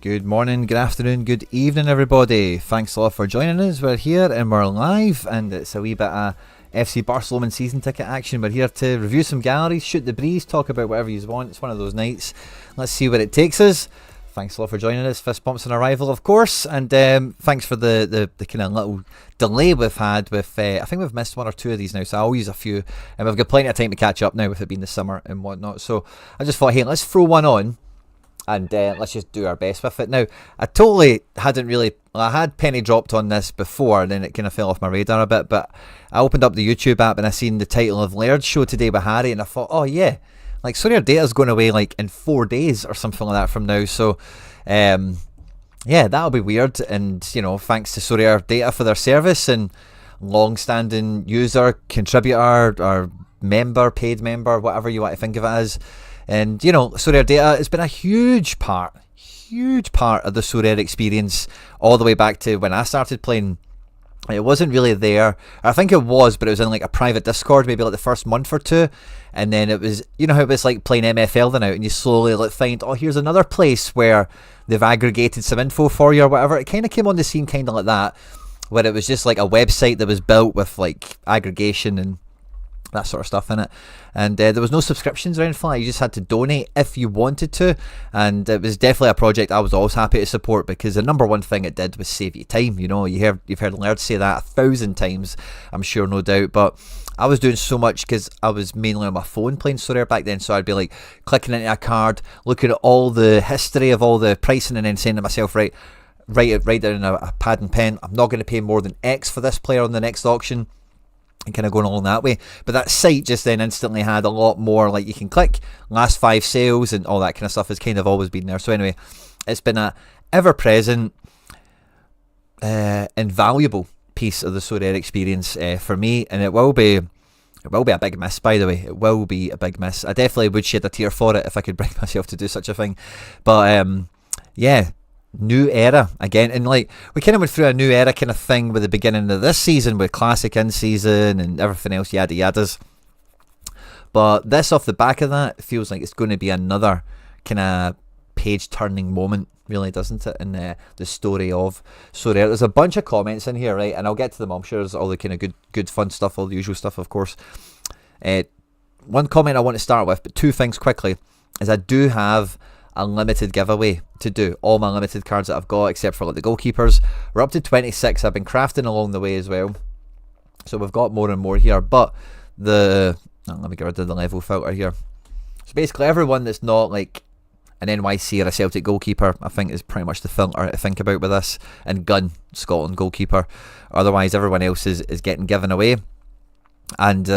Good morning, good afternoon, good evening, everybody. Thanks a lot for joining us. We're here and we're live, and it's a wee bit of FC Barcelona season ticket action. We're here to review some galleries, shoot the breeze, talk about whatever you want. It's one of those nights. Let's see where it takes us. Thanks a lot for joining us. Fist bumps on arrival, of course, and thanks for the kind of little delay we've had with. I think we've missed one or two of these now, so I'll use a few, and we've got plenty of time to catch up now with it being the summer and whatnot. So I just thought, hey, let's throw one on. And let's just do our best with it. Now, I totally hadn't really... Well, I had penny dropped on this before, and then it kind of fell off my radar a bit, but I opened up the YouTube app and I seen the title of Laird's show today with Harry, and I thought, oh yeah, like SorareData's going away like in 4 days or something like that from now, so yeah, that'll be weird. And, you know, thanks to SorareData for their service, and long-standing user, contributor, or member, paid member, whatever you want to think of it as. And, you know, SorareData has been a huge part of the Sorare experience all the way back to when I started playing. It wasn't really there. I think it was, but it was in like a private Discord, maybe like the first month or two. And then it was, you know how it was like playing MFL then out, and you slowly like find, oh, here's another place where they've aggregated some info for you or whatever. It kind of came on the scene kind of like that, where it was just like a website that was built with like aggregation and that sort of stuff in it, and there was no subscriptions or anything like that. You just had to donate if you wanted to, and it was definitely a project I was always happy to support, because the number one thing it did was save you time. You know, you've heard Laird say that 1,000 times, I'm sure, no doubt, but I was doing so much because I was mainly on my phone playing Sorare back then, so I'd be like clicking into a card, looking at all the history of all the pricing, and then saying to myself, right down in a pad and pen, I'm not going to pay more than X for this player on the next auction, and kind of going along that way. But that site just then instantly had a lot more, like you can click last 5 sales and all that kind of stuff has kind of always been there. So anyway, it's been a ever-present invaluable piece of the Sorare experience for me, and it will be a big miss, by the way. It will be a big miss. I definitely would shed a tear for it if I could bring myself to do such a thing. But yeah, new era again, and like we kind of went through a new era kind of thing with the beginning of this season with classic in season and everything else, yada yadas. But this, off the back of that, feels like it's going to be another kind of page turning moment, really, doesn't it, in the story of Sorare. There's a bunch of comments in here, right, and I'll get to them. I'm sure there's all the kind of good fun stuff, all the usual stuff, of course. One comment I want to start with, but two things quickly, is I do have a limited giveaway to do. All my limited cards that I've got, except for like the goalkeepers, we're up to 26. I've been crafting along the way as well, so we've got more and more here. But let me get rid of the level filter here. So basically everyone that's not like an NYC or a Celtic goalkeeper, I think, is pretty much the filter to think about with this, and Gun, Scotland goalkeeper. Otherwise everyone else is getting given away. And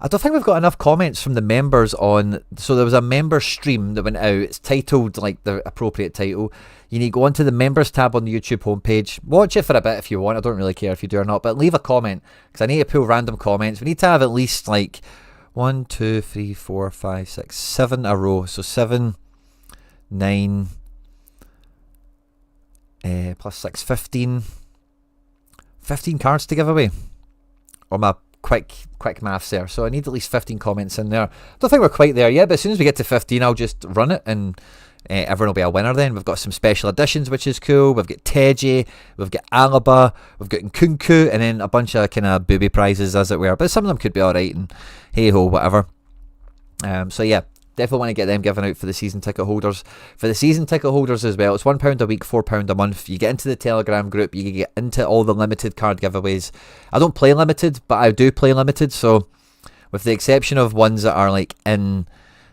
I don't think we've got enough comments from the members on. So there was a member stream that went out. It's titled like the appropriate title. You need to go onto the members tab on the YouTube homepage. Watch it for a bit if you want. I don't really care if you do or not, but leave a comment, because I need to pull random comments. We need to have at least like 1, 2, 3, 4, 5, 6, 7 a row. So 7, 9 plus 6, 15 cards to give away. Or my quick maths there. So I need at least 15 comments in there. Don't think we're quite there yet, but as soon as we get to 15, I'll just run it, and everyone will be a winner then. We've got some special editions, which is cool. We've got Teji, we've got Alaba, we've got Nkunku, and then a bunch of kind of booby prizes, as it were. But some of them could be alright, and hey-ho, whatever. So yeah, definitely want to get them given out for the season ticket holders. For the season ticket holders as well, it's £1 a week, £4 a month. You get into the Telegram group, you get into all the limited card giveaways. I don't play limited, but I do play limited, so with the exception of ones that are like in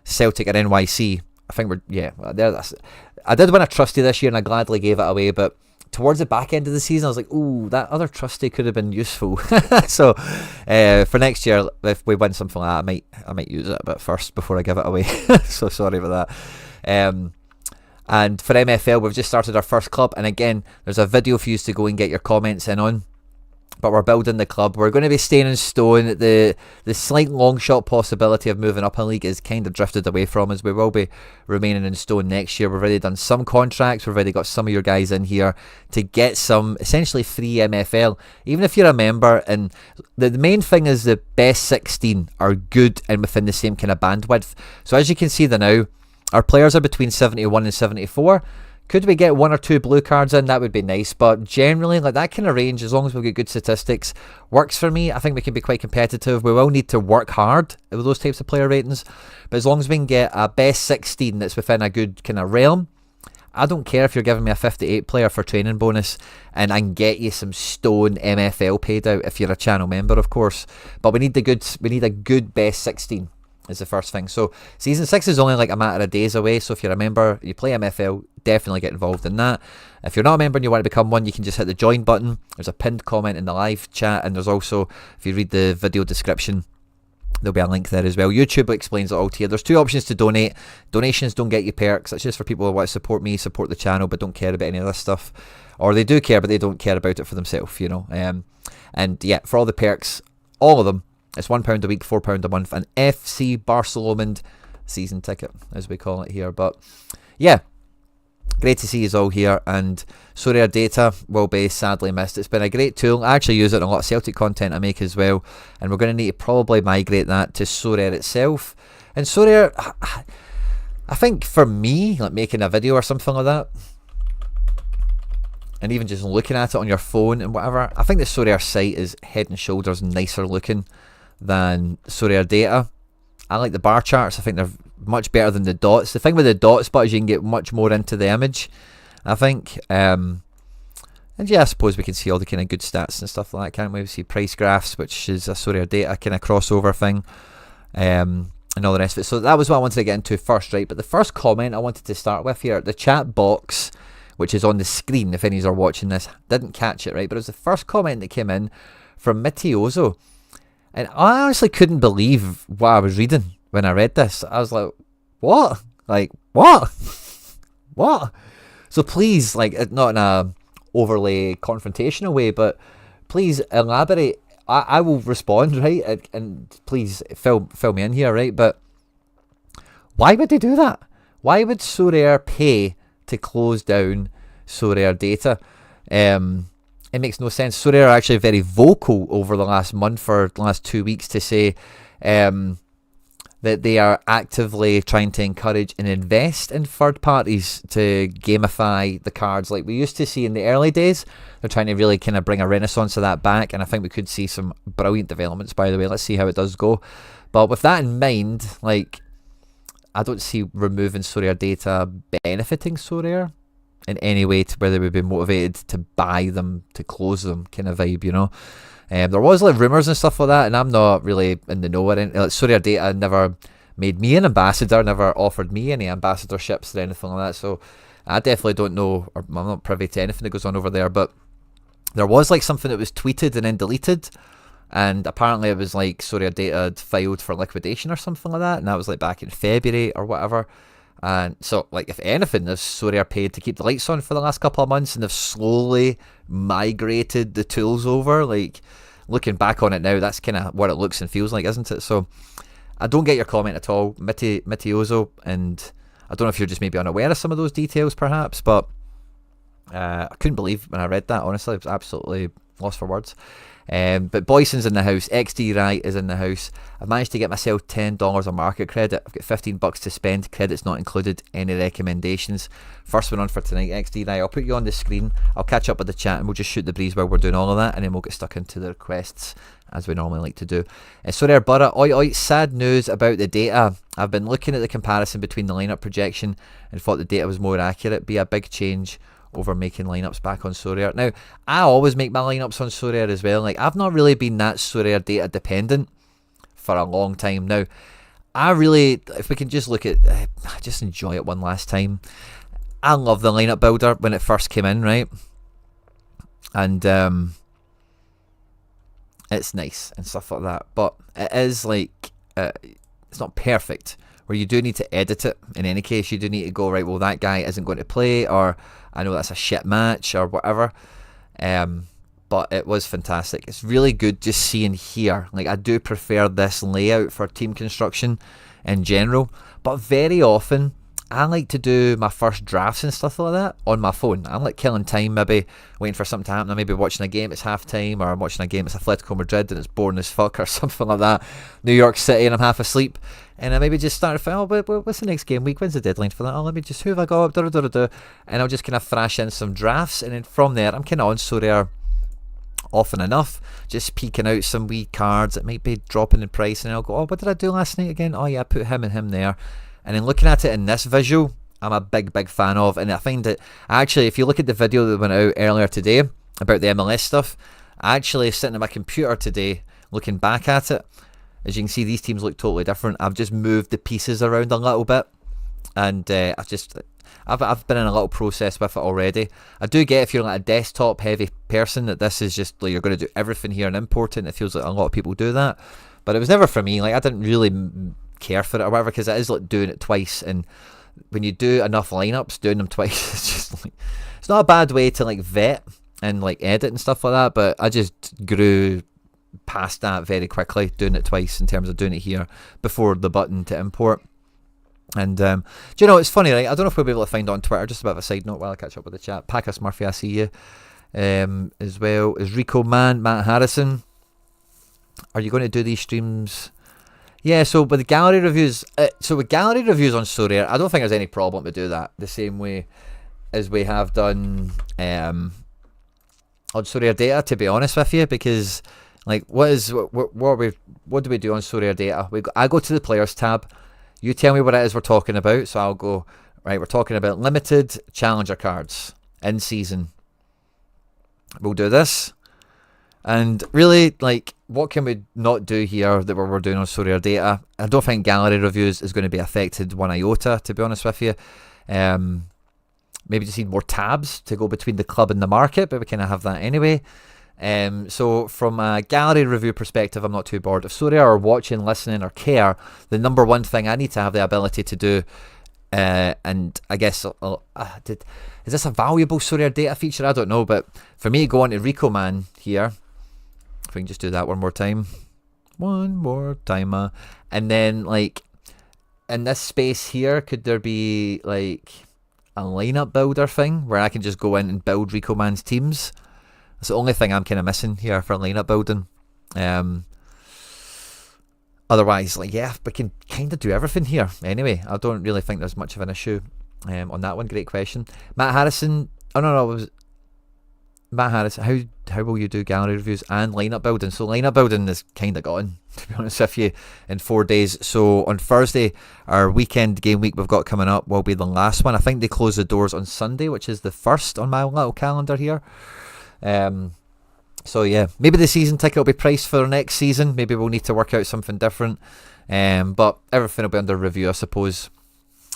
Celtic or NYC, I think I did win a trusty this year and I gladly gave it away, but towards the back end of the season I was like, ooh, that other trusty could have been useful. So for next year, if we win something like that, I might use it a bit first before I give it away. So sorry about that. And for MFL, we've just started our first club, and again, there's a video for you to go and get your comments in on. But we're building the club. We're going to be staying in stone. The slight long shot possibility of moving up a league is kind of drifted away from us. We will be remaining in stone next year. We've already done some contracts. We've already got some of your guys in here to get some essentially free MFL, even if you're a member. And the main thing is the best 16 are good and within the same kind of bandwidth. So as you can see now, our players are between 71 and 74. Could we get 1 or 2 blue cards in? That would be nice, but generally, like, that kind of range, as long as we get good statistics, works for me. I think we can be quite competitive. We will need to work hard with those types of player ratings, but as long as we can get a best 16 that's within a good kind of realm, I don't care if you're giving me a 58 player for training bonus, and I can get you some stone MFL paid out if you're a channel member, of course. But we need a good best 16 is the first thing. So season 6 is only like a matter of days away. So if you're a member, you play MFL, definitely get involved in that. If you're not a member and you want to become one, you can just hit the join button. There's a pinned comment in the live chat, and there's also, if you read the video description, there'll be a link there as well. YouTube explains it all to you. There's 2 options to donate. Donations don't get you perks. It's just for people who want to support me, support the channel, but don't care about any of this stuff. Or they do care, but they don't care about it for themselves, you know. And yeah, for all the perks, all of them, it's £1 a week, £4 a month, an FC Barcelona season ticket, as we call it here. But yeah, great to see you all here, and SorareData will be sadly missed. It's been a great tool. I actually use it in a lot of Celtic content I make as well, and we're going to need to probably migrate that to Sorare itself. And Sorare, I think for me, like making a video or something like that, and even just looking at it on your phone and whatever, I think the Sorare site is head and shoulders nicer looking than SorareData. I like the bar charts. I think they're much better than the dots. The thing with the dots, but is you can get much more into the image, I think. And yeah, I suppose we can see all the kind of good stats and stuff like that, can't we? We see price graphs, which is a SorareData kind of crossover thing, and all the rest of it. So that was what I wanted to get into first, right? But the first comment I wanted to start with here, the chat box, which is on the screen, if any of you are watching this, didn't catch it, right? But it was the first comment that came in from Mitiozo. And I honestly couldn't believe what I was reading when I read this. I was like, what? Like, what? What? So please, like, not in a overly confrontational way, but please elaborate. I will respond, right? And please fill me in here, right? But why would they do that? Why would Sorare pay to close down SorareData? It makes no sense. Sorare are actually very vocal over the last month or the last 2 weeks to say that they are actively trying to encourage and invest in third parties to gamify the cards like we used to see in the early days. They're trying to really kind of bring a renaissance of that back, and I think we could see some brilliant developments, by the way. Let's see how it does go. But with that in mind, like, I don't see removing SorareData benefiting Sorare in any way to where they would be motivated to buy them, to close them kind of vibe, you know. There was like rumours and stuff like that, and I'm not really in the know. Like, SorareData never made me an ambassador, never offered me any ambassadorships or anything like that, so I definitely don't know, or I'm not privy to anything that goes on over there. But there was like something that was tweeted and then deleted, and apparently it was like SorareData had filed for liquidation or something like that, and that was like back in February or whatever. And so, like, if anything, this Sorare paid to keep the lights on for the last couple of months, and they've slowly migrated the tools over. Like, looking back on it now, that's kind of what it looks and feels like, isn't it? So I don't get your comment at all, Mitiozo, and I don't know if you're just maybe unaware of some of those details, perhaps, but I couldn't believe when I read that, honestly. I was absolutely lost for words. But Boyson's in the house, XD Right is in the house. I've managed to get myself $10 of market credit. I've got $15 to spend. Credit's not included. Any recommendations? First one on for tonight, XD Right. I'll put you on the screen. I'll catch up with the chat and we'll just shoot the breeze while we're doing all of that, and then we'll get stuck into the requests as we normally like to do. Sorare Burra, oi oi, sad news about the data. I've been looking at the comparison between the lineup projection and thought the data was more accurate. Be a big change over making lineups back on Sorare. Now, I always make my lineups on Sorare as well. Like, I've not really been that SorareData dependent for a long time now. I really, if we can just look at, just enjoy it one last time. I love the lineup builder when it first came in, right? And it's nice and stuff like that. But it is like, it's not perfect, where you do need to edit it. In any case, you do need to go, right, well, that guy isn't going to play, or I know that's a shit match or whatever. But it was fantastic. It's really good just seeing here. Like, I do prefer this layout for team construction in general, but very often I like to do my first drafts and stuff like that on my phone. I'm like killing time, maybe waiting for something to happen. I'm maybe watching a game, it's half time, or I'm watching a game, it's Atletico Madrid and it's boring as fuck or something like that. New York City and I'm half asleep. And I maybe just start to think, what's the next game week? When's the deadline for that? Let me just, who have I got? And I'll just kind of thrash in some drafts. And then from there, I'm kind of on Sorare often enough, just peeking out some wee cards that might be dropping in price. And I'll go, what did I do last night again? Oh yeah, I put him and him there. And then looking at it in this visual, I'm a big fan of. And I find that, actually, if you look at the video that went out earlier today about the MLS stuff, actually sitting at my computer today, looking back at it, as you can see, these teams look totally different. I've just moved the pieces around a little bit. And I've been in a little process with it already. I do get, if you're like a desktop heavy person, that this is just like you're going to do everything here and import it, and it feels like a lot of people do that. But it was never for me. Like, I didn't really care for it or whatever, because it is like doing it twice, and when you do enough lineups, doing them twice, it's just like, it's not a bad way to like vet and like edit and stuff like that. But I just grew past that very quickly, doing it twice in terms of doing it here before the button to import. And do you know, it's funny, right? I don't know if we'll be able to find it on Twitter. Just a bit of a side note while I catch up with the chat. Packus Murphy, I see you. As well as Rico Man, Matt Harrison. Are you going to do these streams? Yeah, so with the gallery reviews, on Sorare, I don't think there's any problem to do that the same way as we have done on SorareData, to be honest with you, because like what do we do on SorareData? I go to the players tab. You tell me what it is we're talking about, so I'll go, right, we're talking about limited challenger cards in season. We'll do this. And really, like, what can we not do here that we're doing on SorareData? I don't think gallery reviews is going to be affected one iota, to be honest with you. Maybe just need more tabs to go between the club and the market, but we kind of have that anyway. So from a gallery review perspective, I'm not too bored. If Sorare are watching, listening, or care, the number one thing I need to have the ability to do, and I guess, is this a valuable SorareData feature? I don't know, but for me, go on to Rico Man here. If we can just do that one more time. And then, like, in this space here, could there be, like, a lineup builder thing where I can just go in and build Rico Man's teams? That's the only thing I'm kind of missing here for lineup building. Otherwise, like, yeah, we can kind of do everything here. Anyway, I don't really think there's much of an issue on that one. Great question. Matt Harrison. Oh, no. Matt Harrison, how will you do gallery reviews and lineup building? So lineup building is kind of gone, to be honest with you, in 4 days. So on Thursday, our weekend game week we've got coming up will be the last one. I think they close the doors on Sunday, which is the 1st on my little calendar here. So yeah, maybe the season ticket will be priced for next season. Maybe we'll need to work out something different. But everything will be under review, I suppose.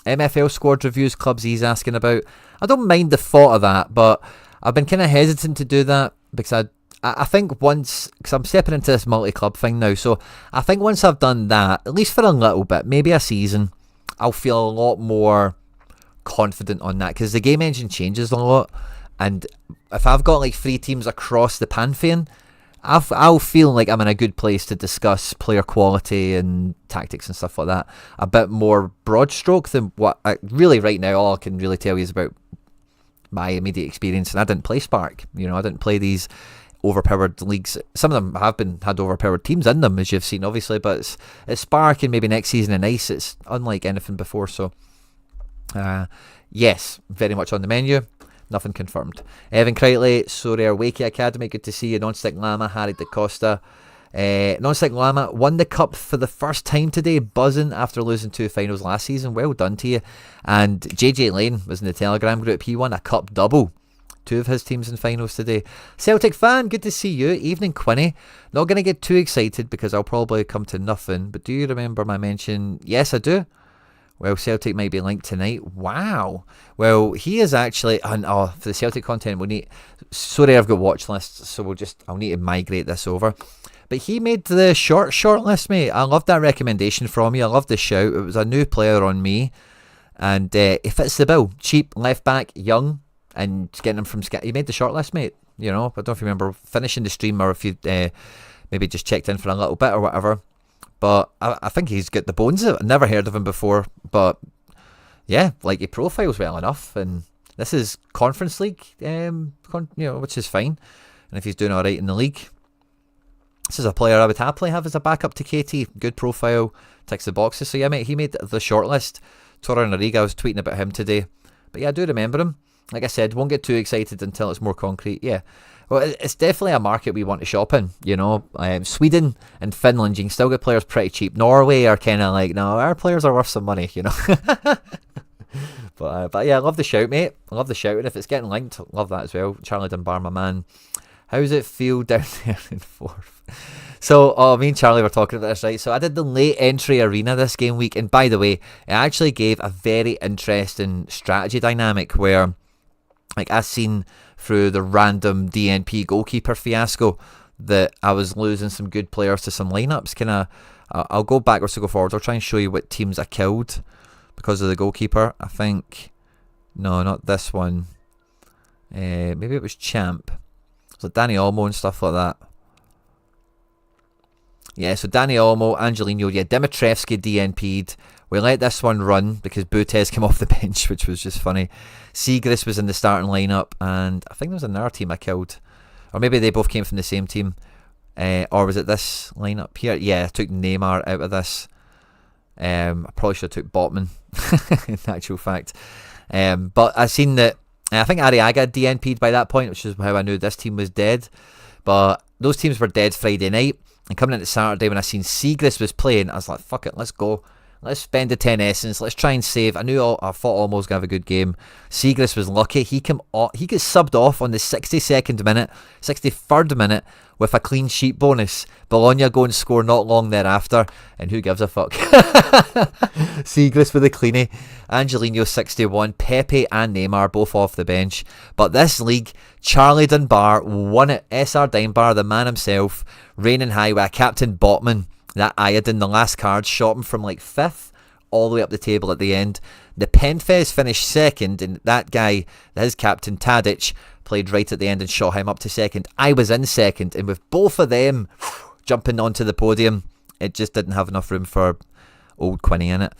MFL squad reviews, clubs he's asking about. I don't mind the thought of that, but I've been kind of hesitant to do that because I think once, because I'm stepping into this multi-club thing now, so I think once I've done that, at least for a little bit, maybe a season, I'll feel a lot more confident on that, because the game engine changes a lot, and if I've got like 3 teams across the Pantheon, I'll feel like I'm in a good place to discuss player quality and tactics and stuff like that a bit more broad stroke than what really right now all I can really tell you is about my immediate experience. And I didn't play Spark, I didn't play these overpowered leagues. Some of them have had overpowered teams in them, as you've seen obviously, but it's Spark, and maybe next season in Ice it's unlike anything before. So yes, very much on the menu. Nothing confirmed. Evan Crightley, Sorare Wakey Academy, good to see you. Non-Stick Llama, Harry DaCosta. Non-Stick Llama won the cup for the first time today, buzzing after losing 2 finals last season. Well done to you. And JJ Lane was in the Telegram group. He won a cup double. 2 of his teams in finals today. Celtic fan, good to see you. Evening, Quinny. Not going to get too excited because I'll probably come to nothing, but do you remember my mention? Yes, I do. Well, Celtic might be linked tonight. Wow. Well, he is actually, for the Celtic content, sorry, I've got watch lists, so I'll need to migrate this over. But he made the short list, mate. I love that recommendation from you. I love the shout. It was a new player on me, and he fits the bill. Cheap, left back, young, and getting him from he made the short list, mate. I don't know if you remember finishing the stream or if you maybe just checked in for a little bit or whatever. But I think he's got the bones of it. I've never heard of him before, but yeah, like he profiles well enough, and this is Conference League, which is fine. And if he's doing all right in the league, this is a player I would happily have as a backup to KT. Good profile, ticks the boxes. So yeah, mate, he made the shortlist. Tora Nariga, I was tweeting about him today. But yeah, I do remember him. Like I said, won't get too excited until it's more concrete. Yeah, well, it's definitely a market we want to shop in. Sweden and Finland, you can still get players pretty cheap. Norway are kind of like, no, our players are worth some money, But yeah, I love the shout, mate. I love the shout, and if it's getting linked, love that as well. Charlie Dunbar, my man. How does it feel down there in fourth? So, me and Charlie were talking about this, right? So I did the late entry arena this game week, and by the way, it actually gave a very interesting strategy dynamic where, like, I seen through the random DNP goalkeeper fiasco that I was losing some good players to some lineups. I'll go backwards to go forwards. I'll try and show you what teams I killed because of the goalkeeper. I think, no, not this one. Maybe it was Champ. So Danny Olmo and stuff like that. Yeah, so Danny Olmo, Angelino, yeah, Dimitrevski DNP'd. We let this one run because Butez came off the bench, which was just funny. Seagrass was in the starting lineup, and I think there was another team I killed. Or maybe they both came from the same team. Or was it this lineup here? Yeah, I took Neymar out of this. I probably should have took Botman, in actual fact. But I seen that, I think Arriaga DNP'd by that point, which is how I knew this team was dead. But those teams were dead Friday night. And coming into Saturday, when I seen Seagrass was playing, I was like, fuck it, let's go. Let's spend the 10 essence. Let's try and save. I thought Olmo was going to have a good game. Seagrass was lucky. He gets subbed off on the 62nd minute, 63rd minute, with a clean sheet bonus. Bologna go and score not long thereafter. And who gives a fuck? Seagrass with a cleanie. Angelino 61. Pepe and Neymar both off the bench. But this league, Charlie Dunbar won it. SR Dunbar, the man himself, reigning high with a captain Botman. That Iodine, the last card, shot him from like 5th all the way up the table at the end. The Penfez finished 2nd, and that guy, his captain Tadic, played right at the end and shot him up to 2nd. I was in 2nd, and with both of them jumping onto the podium, it just didn't have enough room for old Quinny in it.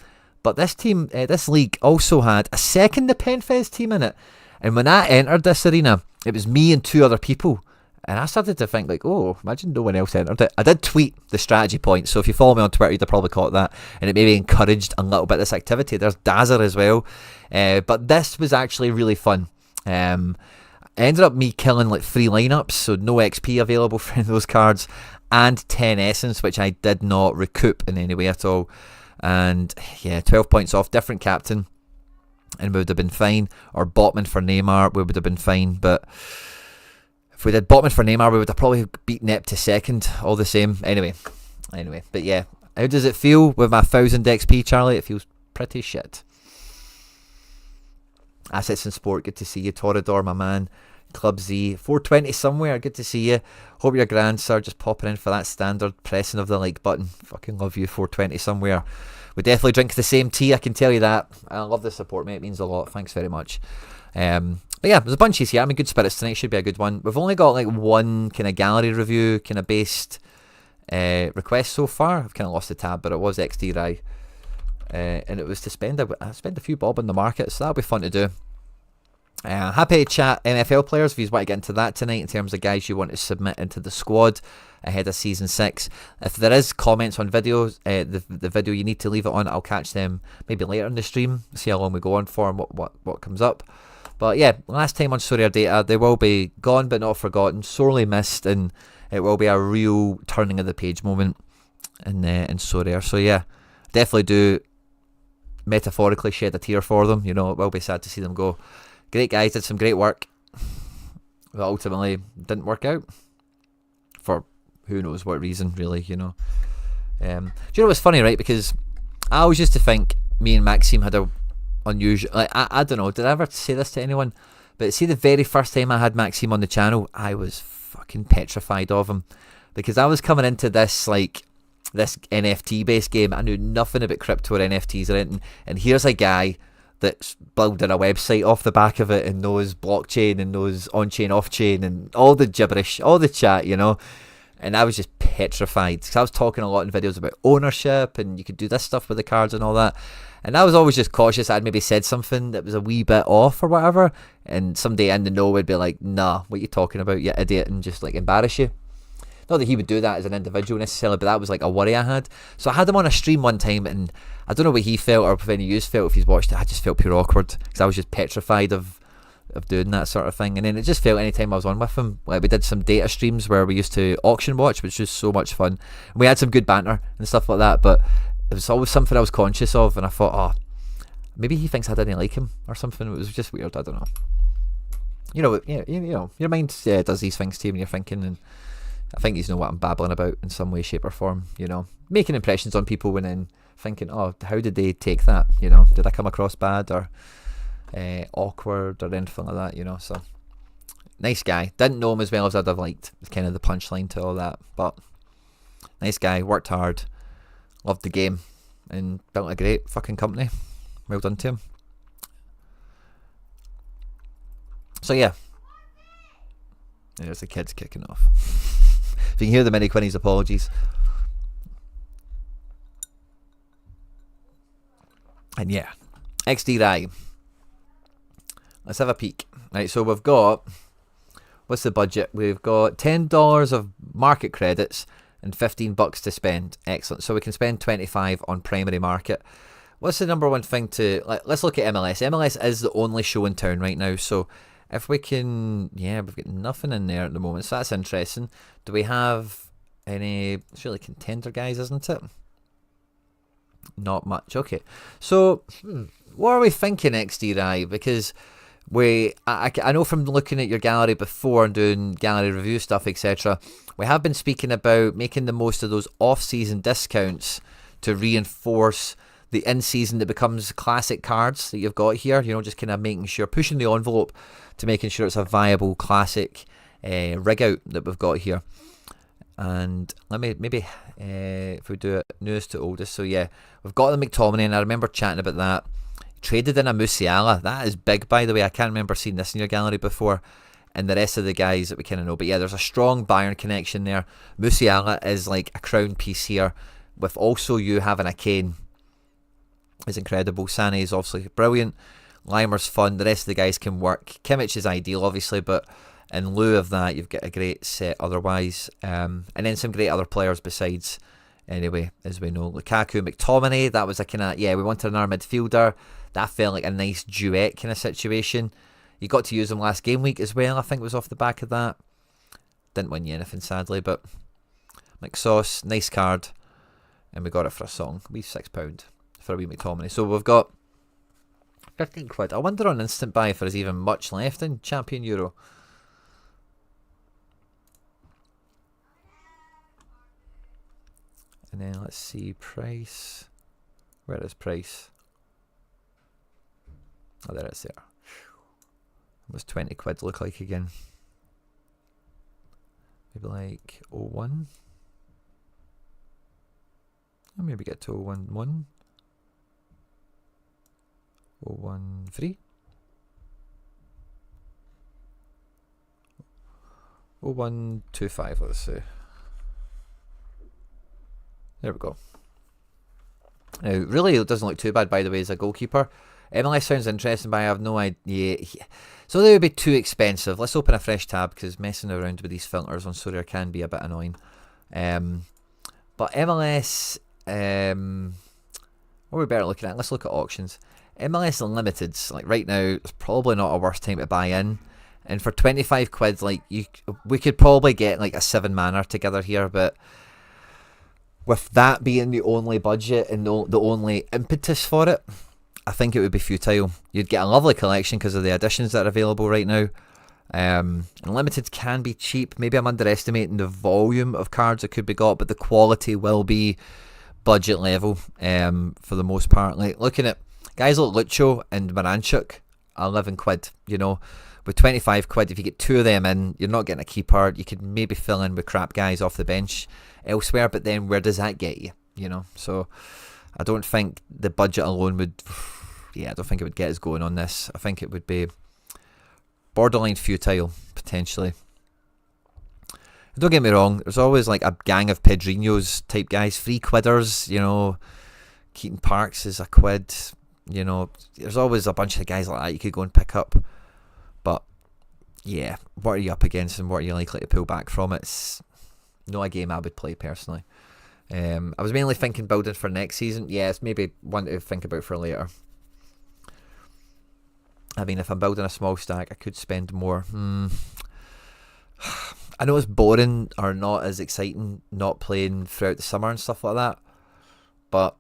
But this team, this league also had a second Penfez team in it. And when I entered this arena, it was me and 2 other people. And I started to think, like, oh, imagine no one else entered it. I did tweet the strategy point, so if you follow me on Twitter, you'd have probably caught that. And it maybe encouraged a little bit of this activity. There's Dazer as well. But this was actually really fun. It ended up me killing like 3 lineups, so no XP available for those cards, and 10 essence, which I did not recoup in any way at all. And yeah, 12 points off, different captain, and we would have been fine. Or Botman for Neymar, we would have been fine, but if we did Botman for Neymar, we would have probably beaten Nep to 2nd, all the same. Anyway, but yeah, how does it feel with my 1000 XP, Charlie? It feels pretty shit. Assets and Sport, good to see you. Torador, my man. Club Z, 420 somewhere, good to see you. Hope you're grand, sir. Just popping in for that standard pressing of the like button. Fucking love you, 420 somewhere. We definitely drink the same tea, I can tell you that. I love the support, mate. It means a lot. Thanks very much. But yeah, there's a bunch here. I'm in good spirits tonight. Should be a good one. We've only got like one kind of gallery review kind of based request so far. I've kind of lost the tab, but it was XD Rai, and it was to spend a few bob in the market, so that'll be fun to do. Happy to chat MFL players if you want to get into that tonight in terms of guys you want to submit into the squad ahead of season 6. If there is comments on videos, the video you need to leave it on, I'll catch them maybe later in the stream, see how long we go on for and what comes up. But yeah, last time on SorareData, they will be gone but not forgotten, sorely missed, and it will be a real turning of the page moment in Sorare. So yeah, definitely do metaphorically shed a tear for them. It will be sad to see them go. Great guys, did some great work, but ultimately didn't work out for who knows what reason, really. Do you know what's funny, right? Because I always used to think me and Maxime had a unusual, like, I don't know, did I ever say this to anyone? But see, the very first time I had Maxime on the channel, I was fucking petrified of him, because I was coming into this this NFT based game. I knew nothing about crypto or NFTs or anything, and here's a guy that's building a website off the back of it and knows blockchain and knows on-chain, off-chain and all the gibberish, all the chat, And I was just petrified because I was talking a lot in videos about ownership and you could do this stuff with the cards and all that. And I was always just cautious. I'd maybe said something that was a wee bit off or whatever, and somebody in the know would be like, nah, what are you talking about, you idiot, and just like embarrass you. Not that he would do that as an individual necessarily, but that was like a worry I had. So I had him on a stream one time, and I don't know what he felt or if any of you felt if he's watched it. I just felt pure awkward because I was just petrified of doing that sort of thing. And then it just felt anytime I was on with him, like we did some data streams where we used to auction watch, which was so much fun. And we had some good banter and stuff like that, but it was always something I was conscious of, and I thought, oh, maybe he thinks I didn't like him or something. It was just weird. I don't know. You know, your mind does these things to you when you're thinking, and I think you know what I'm babbling about in some way, shape or form, you know. Making impressions on people and then thinking, oh, how did they take that, you know? Did I come across bad or awkward or anything like that, you know? So, nice guy. Didn't know him as well as I'd have liked. It's kind of the punchline to all that. But, nice guy, worked hard, loved the game, and built a great fucking company. Well done to him. So, yeah. There's the kids kicking off. If you can hear the mini Quinny's apologies. And yeah, XD Rye. Let's have a peek. Right, so we've got, what's the budget? We've got $10 of market credits and $15 to spend. Excellent. So we can spend 25 on primary market. What's the number one thing to, let's look at MLS. MLS is the only show in town right now, so if we can, yeah, we've got nothing in there at the moment, so that's interesting. Do we have any, it's really contender guys, isn't it? Not much. Okay, so what are we thinking XDRI? Because I know from looking at your gallery before and doing gallery review stuff, etc., we have been speaking about making the most of those off-season discounts to reinforce the in-season that becomes classic cards that you've got here. You know, just kind of making sure, pushing the envelope to making sure it's a viable classic rig out that we've got here. And let me maybe if we do it newest to oldest. So yeah, we've got the McTominay, and I remember chatting about that. Traded in a Musiala. That is big, by the way. I can't remember seeing this in your gallery before. And the rest of the guys that we kind of know. But yeah, there's a strong Bayern connection there. Musiala is like a crown piece here, with also you having a Kane. Is incredible. Sané is obviously brilliant. Limer's fun. The rest of the guys can work. Kimmich is ideal, obviously, but in lieu of that, you've got a great set otherwise. And then some great other players besides, anyway, as we know. Lukaku, McTominay, that was a kind of, yeah, we wanted another midfielder. That felt like a nice duet kind of situation. You got to use them last game week as well, I think was off the back of that. Didn't win you anything, sadly, but McSauce, nice card. And we got it for a song. We £6 for a wee McTominay. So we've got 15 quid. I wonder on instant buy if there's even much left in Champion Euro. And then let's see, price. Where is price? Oh, there it is there. It was 20 quid look like again. Maybe like 01. I'll maybe get to 011. 013. 0125, let's see. There we go. Now, really, it doesn't look too bad, by the way, as a goalkeeper. MLS sounds interesting, but I have no idea. So they would be too expensive. Let's open a fresh tab, because messing around with these filters on Sorare can be a bit annoying. But MLS, what are we better looking at? Let's look at auctions. MLS Unlimiteds, like right now, it's probably not a worst time to buy in. And for 25 quid, like we could probably get like a 7-manner together here, but with that being the only budget and the only impetus for it, I think it would be futile. You'd get a lovely collection because of the additions that are available right now. Unlimited can be cheap. Maybe I'm underestimating the volume of cards that could be got, but the quality will be budget level for the most part. Like looking at guys like Lucho and Maranchuk, 11 quid, you know. With 25 quid, if you get 2 of them in, you're not getting a keeper. You could maybe fill in with crap guys off the bench elsewhere, but then where does that get you? You know, so I don't think the budget alone would, yeah, I don't think it would get us going on this. I think it would be borderline futile, potentially. Don't get me wrong, there's always like a gang of Pedrinhos type guys, £3, you know. Keaton Parks is £1, you know. There's always a bunch of guys like that you could go and pick up. But yeah, what are you up against and what are you likely to pull back from? It's not a game I would play personally. I was mainly thinking building for next season. Yeah, it's maybe one to think about for later. I mean, if I'm building a small stack, I could spend more. I know it's boring or not as exciting not playing throughout the summer and stuff like that, but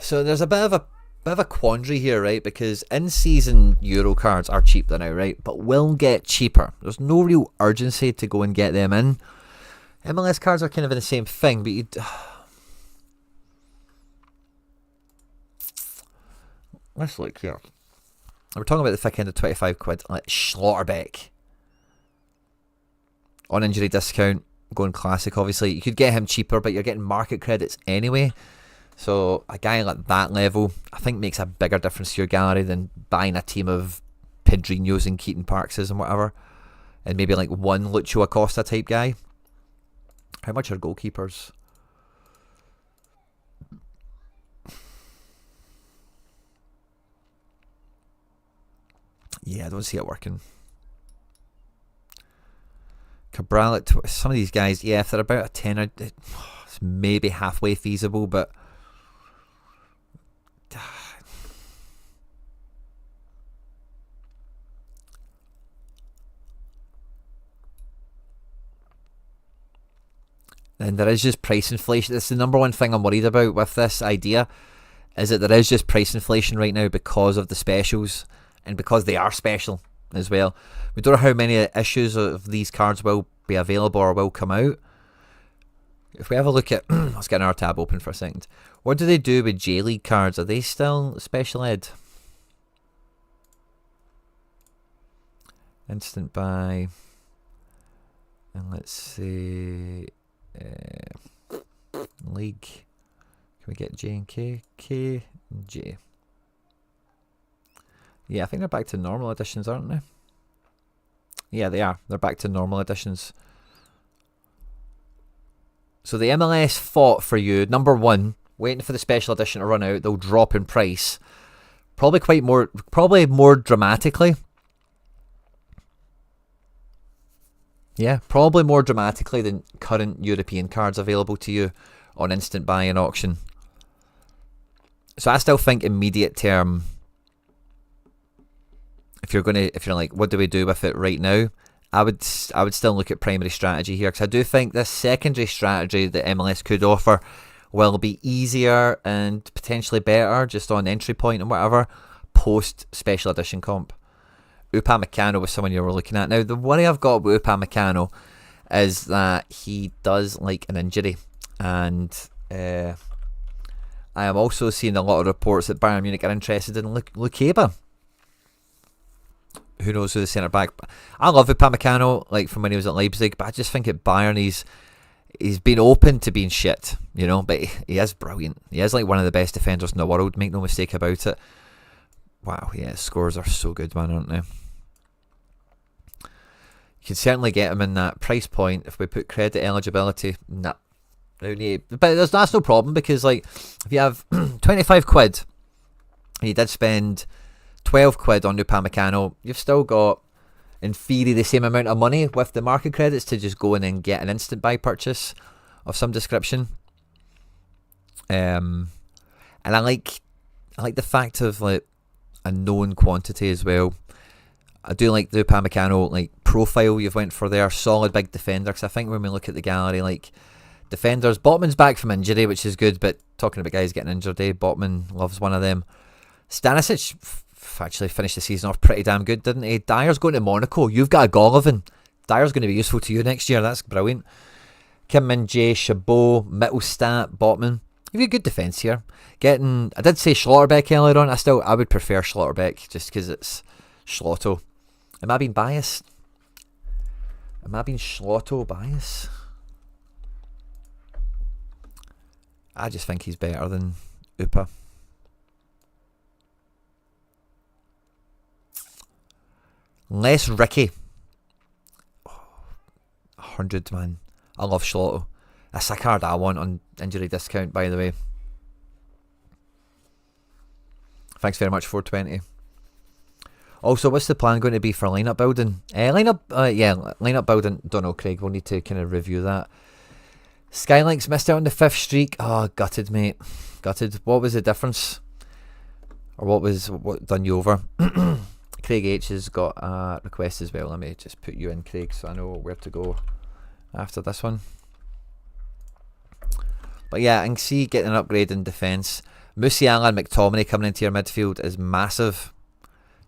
so there's a bit of a quandary here, right? Because in-season Euro cards are cheap now, right? But will get cheaper. There's no real urgency to go and get them in. MLS cards are kind of in the same thing, but you'd... Let's look here. We're talking about the thick end of £25. Like Schlotterbeck. On injury discount, going classic, obviously. You could get him cheaper, but you're getting market credits anyway. So a guy like that level, I think makes a bigger difference to your gallery than buying a team of Pedrinhos and Keaton Parkses and whatever. And maybe like one Lucho Acosta type guy. How much are goalkeepers? Yeah, I don't see it working. Cabral at some of these guys, yeah, if they're about a tenner, it's maybe halfway feasible, but and there is just price inflation. That's the number one thing I'm worried about with this idea, is that there is just price inflation right now because of the specials and because they are special as well. We don't know how many issues of these cards will be available or will come out. If we have a look at, let's get our tab open for a second. What do they do with J-League cards? Are they still special ed? Instant buy. And let's see. League. Can we get J and K? K and J. Yeah, I think they're back to normal editions, aren't they? Yeah, they are. They're back to normal editions. So the MLS fought for you. Number one, waiting for the special edition to run out. They'll drop in price. Probably more dramatically. Yeah, probably more dramatically than current European cards available to you on instant buy and auction. So I still think immediate term, if you're like, what do we do with it right now? I would still look at primary strategy here, because I do think this secondary strategy that MLS could offer will be easier and potentially better just on entry point and whatever post special edition comp. Upamecano was someone you were looking at. Now, the worry I've got with Upamecano is that he does like an injury, and I am also seeing a lot of reports that Bayern Munich are interested in Lukeba. Who knows who the centre back? I love Upamecano, like from when he was at Leipzig, but I just think at Bayern he's been open to being shit, you know. But he is brilliant. He is like one of the best defenders in the world. Make no mistake about it. Wow, yeah, his scores are so good, man, aren't they? You can certainly get him in that price point if we put credit eligibility. Nah, but that's no problem, because like if you have £25 and you did spend £12 on Upamecano, you've still got, in theory, the same amount of money with the market credits to just go in and get an instant buy purchase of some description. And I like the fact of like a known quantity as well. I do like the Upamecano like profile you've went for there. Solid big defender, because I think when we look at the gallery, like defenders, Botman's back from injury, which is good, but talking about guys getting injured, Botman loves one of them. Stanisic actually finished the season off pretty damn good, didn't he? Dyer's going to Monaco. You've got a Golovin. Dyer's going to be useful to you next year. That's brilliant. Kim Min-jae, Chabot, Mittelstadt, Botman. You've got good defence here. I did say Schlotterbeck earlier on. I would prefer Schlotterbeck just because it's Schlotto. Am I being biased? Am I being Schlotto biased? I just think he's better than Upa. Less Ricky. 100, man. I love Schlotto. That's a card I want on injury discount, by the way. Thanks very much, 420. Also, what's the plan going to be for lineup building? Lineup building. Don't know, Craig. We'll need to kind of review that. Skylink's missed out on the 5th streak. Oh, gutted, mate. Gutted. What was the difference? Or what done you over? Craig H has got a request as well. Let me just put you in, Craig, so I know where to go after this one. But yeah, I can see getting an upgrade in defence. Musiala and McTominay coming into your midfield is massive.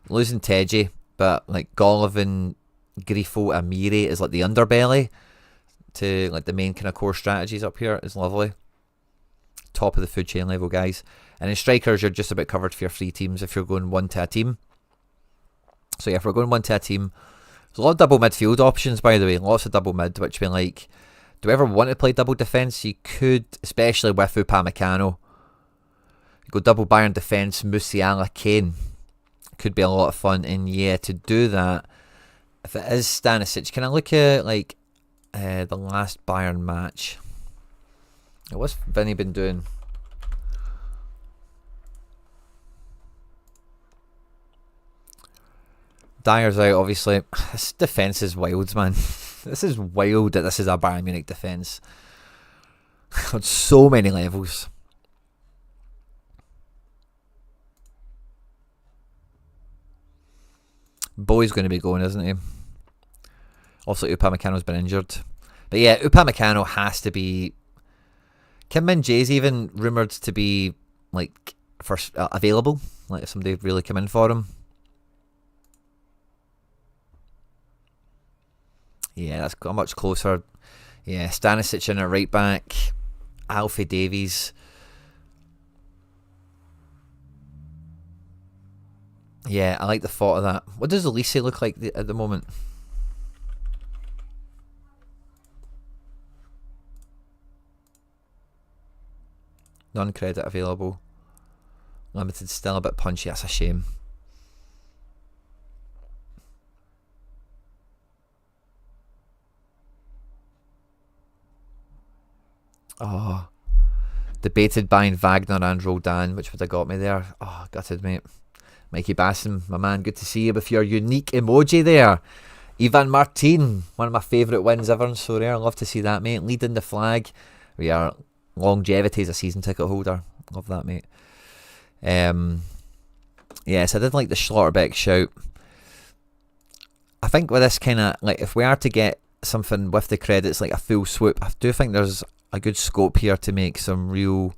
Losing Teji, but like Golovin, Grifo, Amiri is like the underbelly to like the main kind of core strategies up here is lovely. Top of the food chain level, guys. And in strikers, you're just about covered for your 3 teams if you're going 1 to a team. So yeah, if we're going 1 to a team, there's a lot of double midfield options, by the way. Lots of double mid, which we like. Do we ever want to play double defence? You could, especially with Upamecano. Go double Bayern defence, Musiala, Kane. Could be a lot of fun. And yeah, to do that, if it is Stanisic, can I look at like the last Bayern match? What's Vinny been doing? Dyer's out, obviously. This defence is wild, man. This is wild that this is a Bayern Munich defence. On so many levels. Boy's going to be going, isn't he? Also, Upamecano's been injured. But yeah, Upamecano has to be... Kim Min-jae's even rumoured to be like first available. Like if somebody really come in for him. Yeah, that's got much closer. Yeah, Stanisic in at right back. Alfie Davies. Yeah, I like the thought of that. What does Elise look like at the moment? Non-credit available. Limited still a bit punchy. That's a shame. Oh, debated buying Wagner and Roldan, which would have got me there. Oh, gutted, mate. Mikey Bassam, my man, good to see you with your unique emoji there. Ivan Martin, one of my favourite wins ever in Sorare. Love to see that, mate. Leading the flag. We are longevity as a season ticket holder. Love that, mate. Yes, I did like the Schlotterbeck shout. I think with this kind of, like, if we are to get something with the credits, like a full swoop, I do think there's a good scope here to make some real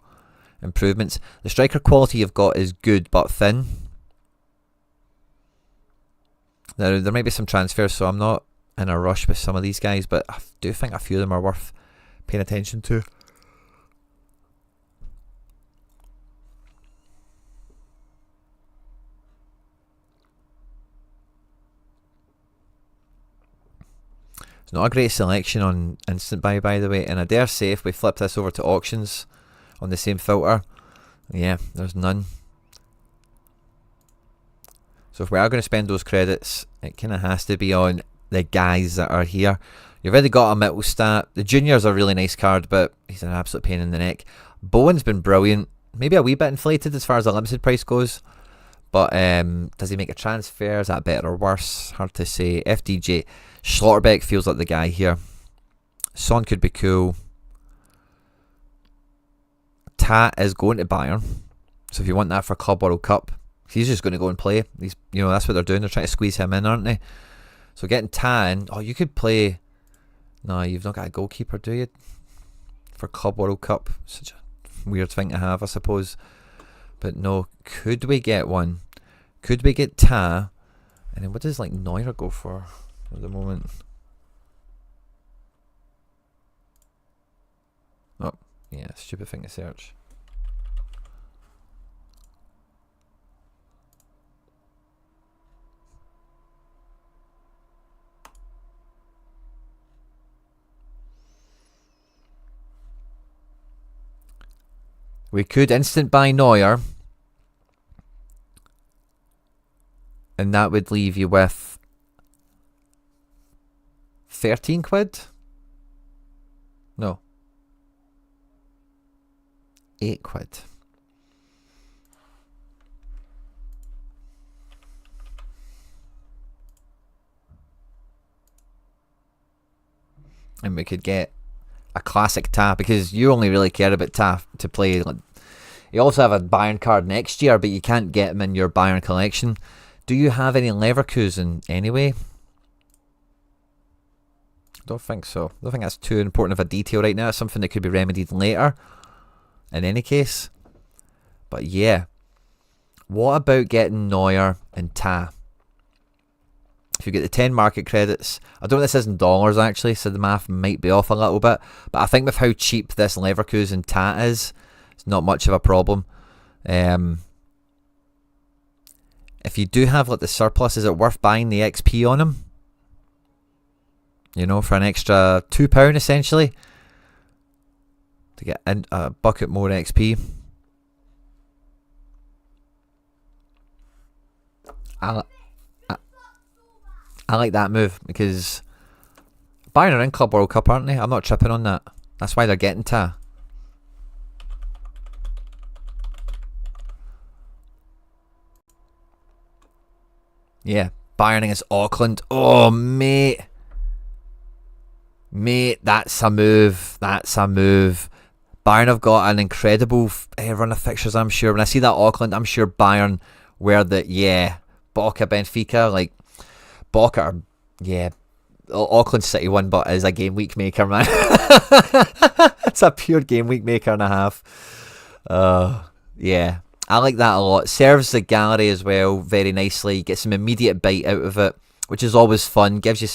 improvements. The striker quality you've got is good but thin. Now, there might be some transfers, so I'm not in a rush with some of these guys, but I do think a few of them are worth paying attention to. It's not a great selection on instant buy, by the way, and I dare say if we flip this over to auctions on the same filter, yeah, there's none. So if we are going to spend those credits, it kind of has to be on the guys that are here. You've already got a Mittelstat. The Junior's a really nice card, but he's an absolute pain in the neck. Bowen's been brilliant. Maybe a wee bit inflated as far as the limited price goes. But does he make a transfer? Is that better or worse? Hard to say. FDJ. Schlotterbeck feels like the guy here. Son could be cool. Tat is going to Bayern. So if you want that for Club World Cup, he's just going to go and play. He's, you know, that's what they're doing. They're trying to squeeze him in, aren't they? So getting Tan. Oh, you could play. No, you've not got a goalkeeper, do you? For Club World Cup. Such a weird thing to have, I suppose. But no, could we get one? Could we get Ta? And then what does like Neuer go for at the moment? Oh, yeah, stupid thing to search. We could instant buy Neuer, and that would leave you with 13 quid? No. 8 quid. And we could get a classic Ta, because you only really care about Ta to play. You also have a Bayern card next year, but you can't get them in your Bayern collection. Do you have any Leverkusen anyway? Don't think so. I don't think that's too important of a detail right now. It's something that could be remedied later, in any case. But yeah, what about getting Neuer and Ta? If you get the 10 market credits, I don't know if this is in dollars actually, so the math might be off a little bit, but I think with how cheap this Leverkusen Ta is, it's not much of a problem. If you do have like the surplus, is it worth buying the XP on him? You know, for an extra £2 essentially, to get a bucket more XP. I like that move, because Bayern are in Club World Cup, aren't they? I'm not tripping on that. That's why they're getting Ta. Yeah, Bayern against Auckland. Oh, mate. Mate, that's a move. That's a move. Bayern have got an incredible run of fixtures, I'm sure. When I see that Auckland, I'm sure Bayern were Boca, Benfica, like, Boca, Auckland City won, but is a game week maker, man. It's a pure game week maker and a half. Yeah, I like that a lot. Serves the gallery as well very nicely. Get some immediate bite out of it, which is always fun. Gives you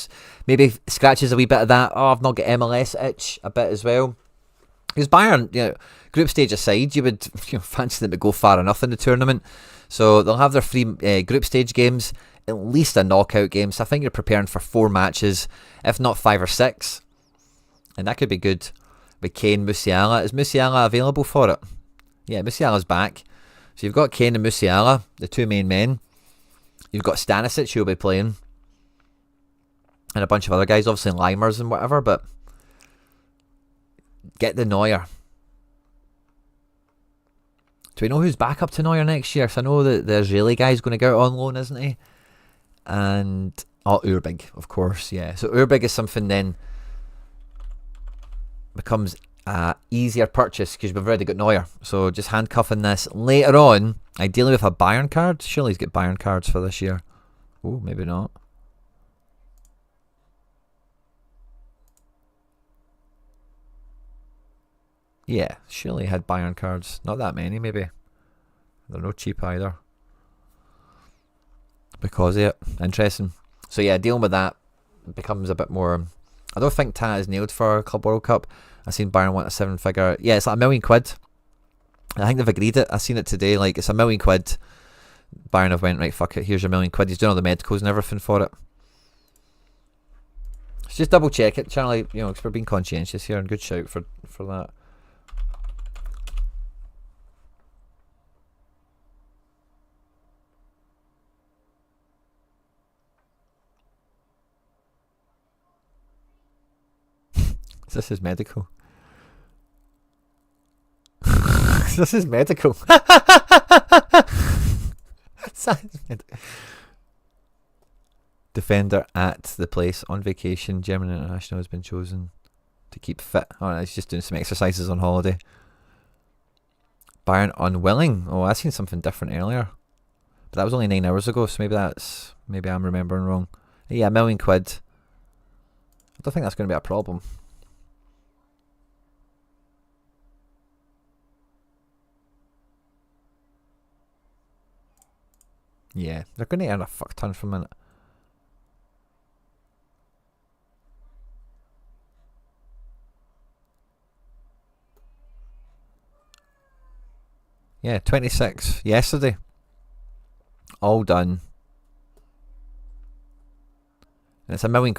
maybe scratches a wee bit of that. Oh, I've not got MLS itch a bit as well. Because Bayern, group stage aside, you would fancy them to go far enough in the tournament. So they'll have their 3 group stage games, at least a knockout game. So I think you're preparing for 4 matches, if not 5 or 6. And that could be good. With Kane, Musiala. Is Musiala available for it? Yeah, Musiala's back. So you've got Kane and Musiala, the 2 main men. You've got Stanisic, who'll be playing. And a bunch of other guys, obviously Limers and whatever, but get the Neuer. Do we know who's back up to Neuer next year? So I know that the Israeli guy's going to go out on loan, isn't he? And Urbig, of course, yeah. So Urbig is something then becomes a easier purchase because we've already got Neuer. So just handcuffing this later on, ideally with a Bayern card. Surely he's got Bayern cards for this year. Oh, maybe not. Yeah, surely he had Bayern cards. Not that many, maybe. They're no cheap either. Because of it. Interesting. So yeah, dealing with that becomes a bit more... I don't think Ta is nailed for Club World Cup. I've seen Bayern want a 7-figure... Yeah, it's like £1 million. I think they've agreed it. I've seen it today. Like, it's £1 million. Bayern have went, right, fuck it, here's your £1 million. He's doing all the medicals and everything for it. So just double check it, Charlie, because we're being conscientious here, and good shout for that. This is medical. This is medical. Defender at the place on vacation. German international has been chosen to keep fit. Oh, he's just doing some exercises on holiday. Bayern unwilling. Oh, I seen something different earlier, but that was only 9 hours ago. So maybe I'm remembering wrong. Yeah, £1 million. I don't think that's going to be a problem. Yeah, they're going to earn a fuck ton from it. Yeah, 26 yesterday. All done. And it's £1 million.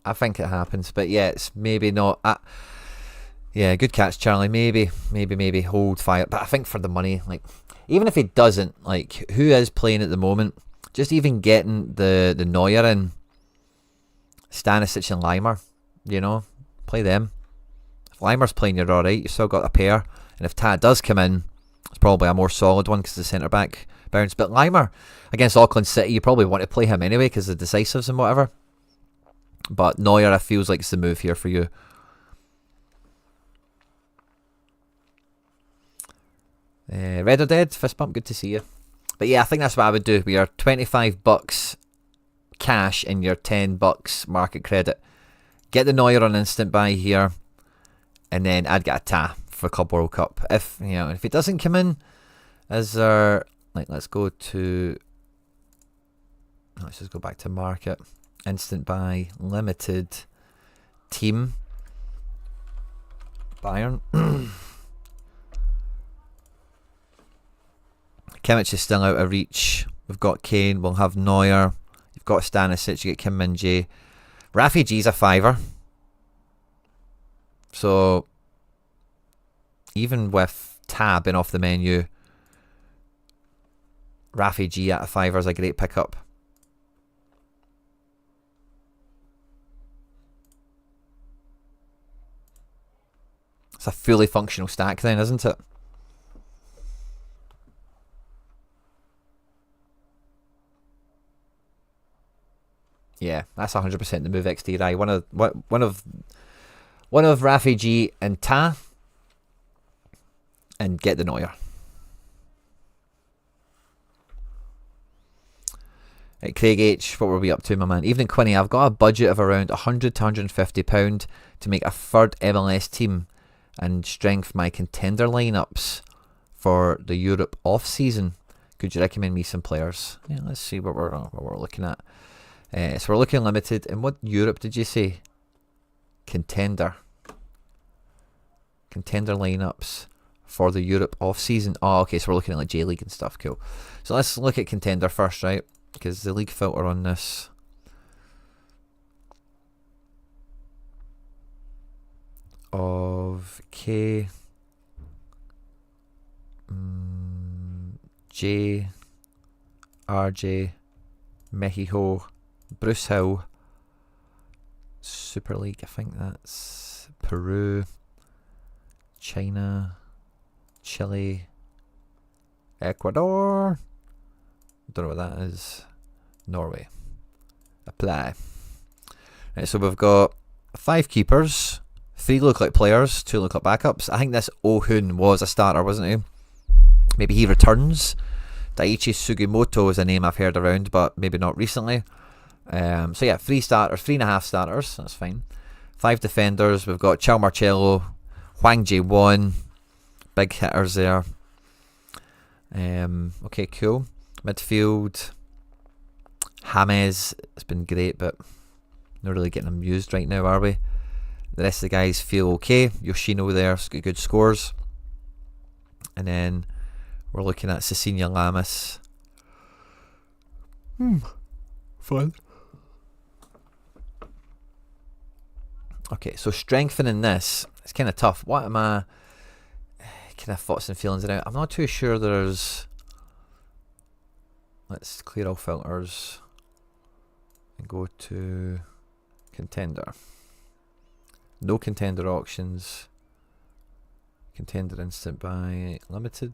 I think it happens, but yeah, it's maybe not. Yeah, good catch, Charlie. Maybe hold fire. But I think for the money, like, even if he doesn't, like, who is playing at the moment? Just even getting the Neuer in, Stanisic and Limer, you know, play them. If Limer's playing, you're alright, you've still got a pair. And if Ta does come in, it's probably a more solid one because the centre-back bounce. But Limer, against Auckland City, you probably want to play him anyway because of the decisives and whatever. But Neuer, I feels like it's the move here for you. Red or Dead, fist bump, good to see you. But yeah, I think that's what I would do. We are $25 cash and your $10 market credit. Get the Neuer on instant buy here, and then I'd get a Ta for Club World Cup. If if it doesn't come in, as our let's just go back to market, instant buy, limited, team, Bayern. Kimmich is still out of reach. We've got Kane. We'll have Neuer. You've got Stanisic. You get Kim Min-jae. Rafi G's a $5. So even with Ta being off the menu, Rafi G at a $5 is a great pickup. It's a fully functional stack then, isn't it? Yeah, that's 100% the move. XD one of Rafi G and Ta, and get the Neuer. Right, Craig H, what were we up to, my man? Evening Quinny, I've got a budget of around £100 to £150 to make a third MLS team and strengthen my contender lineups for the Europe off season. Could you recommend me some players? Yeah, let's see what we're looking at. So we're looking limited. And what Europe did you say? Contender lineups for the Europe off season. Oh, okay, so we're looking at like J League and stuff. Cool. So let's look at contender first, right? Because the league filter on this of K J RJ Mexico Bruce Hill Super League, I think that's Peru, China, Chile, Ecuador, don't know what that is, Norway. Apply. Right, so we've got 5 keepers, 3 look like players, 2 look like backups. I think this Ohun was a starter, wasn't he? Maybe he returns. Daiichi Sugimoto is a name I've heard around, but maybe not recently. So yeah, 3 starters, 3.5 starters, that's fine. 5 defenders, we've got Chao Marcello, Hwang Jae-won, big hitters there. Okay, cool. Midfield, James has been great, but not really getting him used right now, are we? The rest of the guys feel okay. Yoshino there's got good scores. And then we're looking at Cecilia Lamas. Fun. Okay, so strengthening this, it's kind of tough. What am I kind of thoughts and feelings around? I'm not too sure there's... Let's clear all filters and go to contender. No contender auctions. Contender instant buy limited.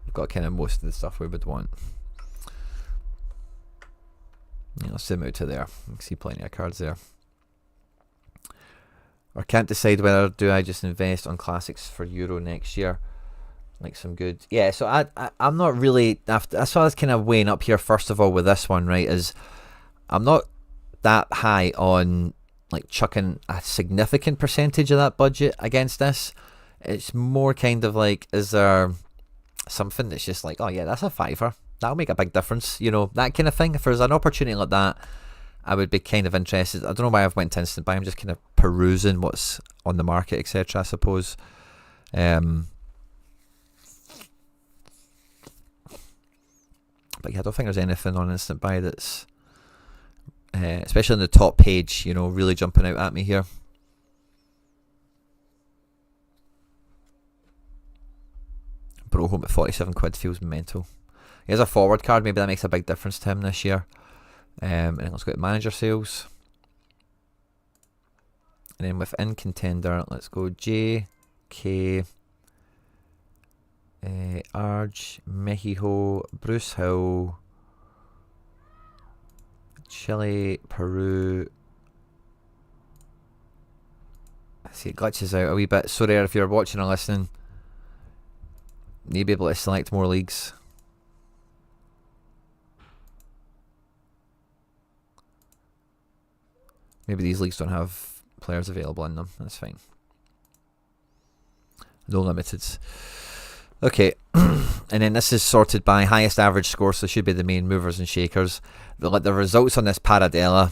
We've got kind of most of the stuff we would want. Yeah, let's zoom out to there. You can see plenty of cards there. Or can't decide whether do I just invest on classics for Euro next year. Like some good, yeah. So I'm not really after. That's why I was kind of weighing up here. First of all, with this one, right, is I'm not that high on like chucking a significant percentage of that budget against this. It's more kind of like, is there something that's just like, oh yeah, that's a $5. That'll make a big difference, you know, that kind of thing. If there's an opportunity like that, I would be kind of interested. I don't know why I've went to instant buy. I'm just kind of perusing what's on the market, etc. I suppose. But yeah, I don't think there's anything on instant buy that's, especially on the top page, you know, really jumping out at me here. bro home at 47 quid feels mental. He has a forward card, maybe that makes a big difference to him this year. And let's go to manager sales. And then within contender, let's go J, K, Arj, Mexico, Bruce Hill, Chile, Peru. See, it glitches out a wee bit. Sorry if you're watching or listening. Need to be able to select more leagues. Maybe these leagues don't have players available in them. That's fine. No limiteds. Okay. And then this is sorted by highest average score, so should be the main movers and shakers. The results on this Paradela.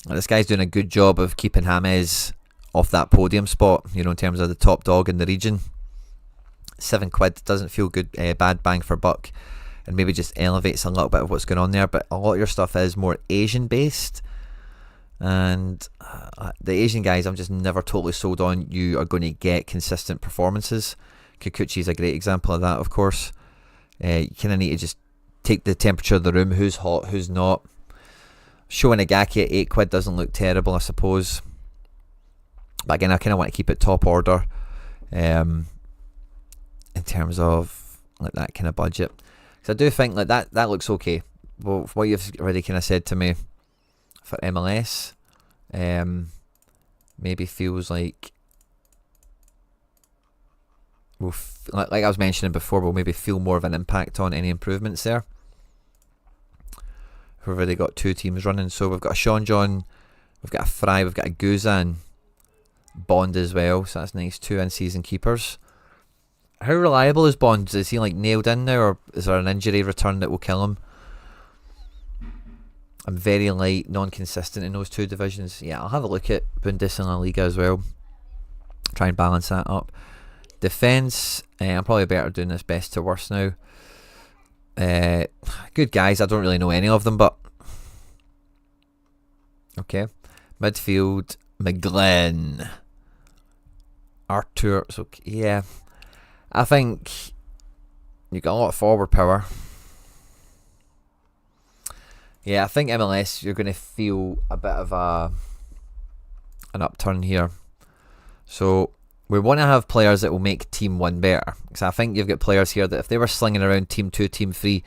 This guy's doing a good job of keeping James off that podium spot, you know, in terms of the top dog in the region. 7 quid doesn't feel good, bad bang for buck, and maybe just elevates a little bit of what's going on there. But a lot of your stuff is more Asian based, and the Asian guys I'm just never totally sold on. You are going to get consistent performances. Kikuchi is a great example of that, of course. You kind of need to just take the temperature of the room, who's hot, who's not. Showing Agaki at 8 quid doesn't look terrible, I suppose. But again, I kind of want to keep it top order in terms of like that kind of budget. Because I do think like that looks okay. Well, what you've already kind of said to me for MLS, maybe feels like like I was mentioning before, we'll maybe feel more of an impact on any improvements there. We've already got 2 teams running, so we've got a Sean John, we've got a Fry, we've got a Guzan, Bond as well, so that's nice. 2 in-season keepers. How reliable is Bond? Is he like nailed in now, or is there an injury return that will kill him? I'm very light, non-consistent in those 2 divisions. Yeah, I'll have a look at Bundesliga as well. Try and balance that up. Defence, I'm probably better doing this best to worst now. Good guys, I don't really know any of them, but okay. Midfield, McGlynn, Artur. So yeah, I think you got a lot of forward power. Yeah, I think MLS, you're going to feel a bit of an upturn here. So we want to have players that will make Team 1 better. Because I think you've got players here that if they were slinging around Team 2, Team 3,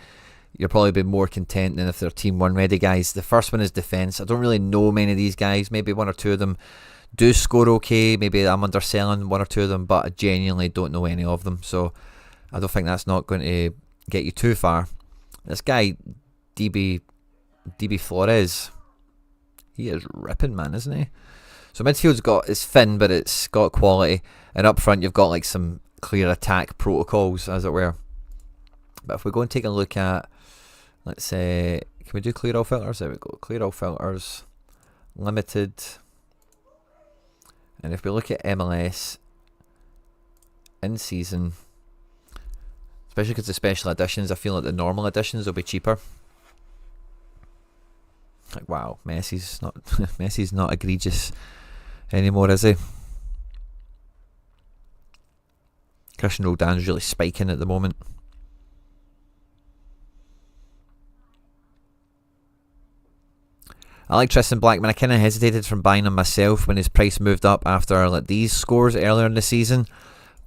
you'll probably be more content than if they're Team 1 ready guys. The first one is defence. I don't really know many of these guys. Maybe 1 or 2 of them do score okay. Maybe I'm underselling 1 or 2 of them, but I genuinely don't know any of them. So I don't think that's not going to get you too far. This guy, DB Flores, he is ripping, man, isn't he? So midfield's got, it's thin, but it's got quality. And up front, you've got like some clear attack protocols, as it were. But if we go and take a look at, let's say, can we do clear all filters? There we go. Clear all filters, limited. And if we look at MLS in season, especially because the special editions, I feel like the normal editions will be cheaper. Like, wow, Messi's not egregious anymore, is he? Christian Roldan's really spiking at the moment. I like Tristan Blackman. I kind of hesitated from buying him myself when his price moved up after like these scores earlier in the season,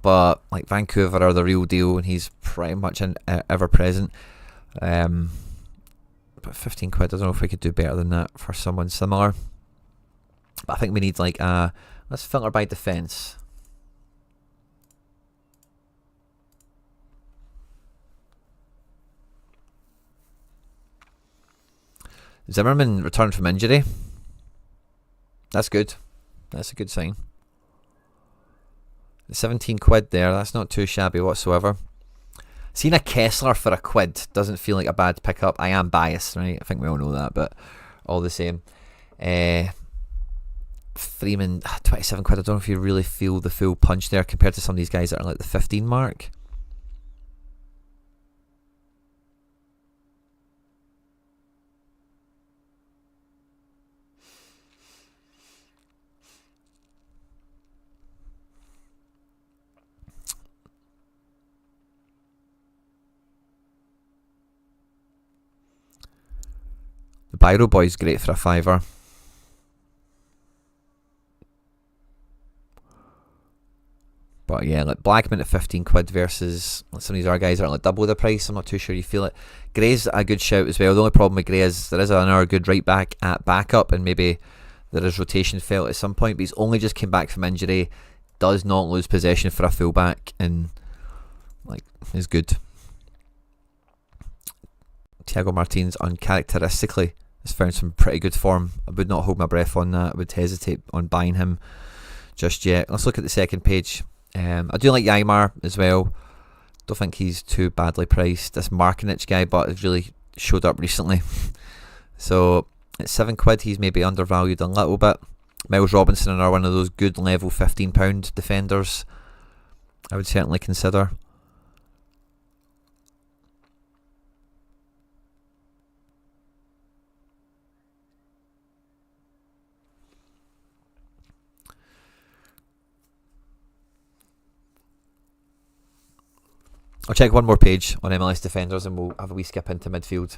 but like Vancouver are the real deal, and he's pretty much ever present. But 15 quid, I don't know if we could do better than that for someone similar. But I think we need like let's filter by defence. Zimmerman returned from injury. That's good. That's a good sign. 17 quid there, that's not too shabby whatsoever. Seeing a Kessler for a quid doesn't feel like a bad pickup. I am biased, right? I think we all know that, but all the same. Freeman, 27 quid. I don't know if you really feel the full punch there compared to some of these guys that are like the 15 mark. The Biro Boy's great for a fiver. But yeah, like Blackman at 15 quid versus some of these other guys are like double the price. I'm not too sure you feel it. Gray's a good shout as well. The only problem with Gray is there is another good right back at backup, and maybe there is rotation felt at some point, but he's only just came back from injury, does not lose possession for a fullback, and like is good. Thiago Martins uncharacteristically has found some pretty good form. I would not hold my breath on that. I would hesitate on buying him just yet. Let's look at the second page. I do like Ymar as well. Don't think he's too badly priced. This Markinich guy, but has really showed up recently. So at 7 quid, he's maybe undervalued a little bit. Miles Robinson are one of those good level £15 defenders I would certainly consider. I'll check one more page on MLS defenders and we'll have a wee skip into midfield.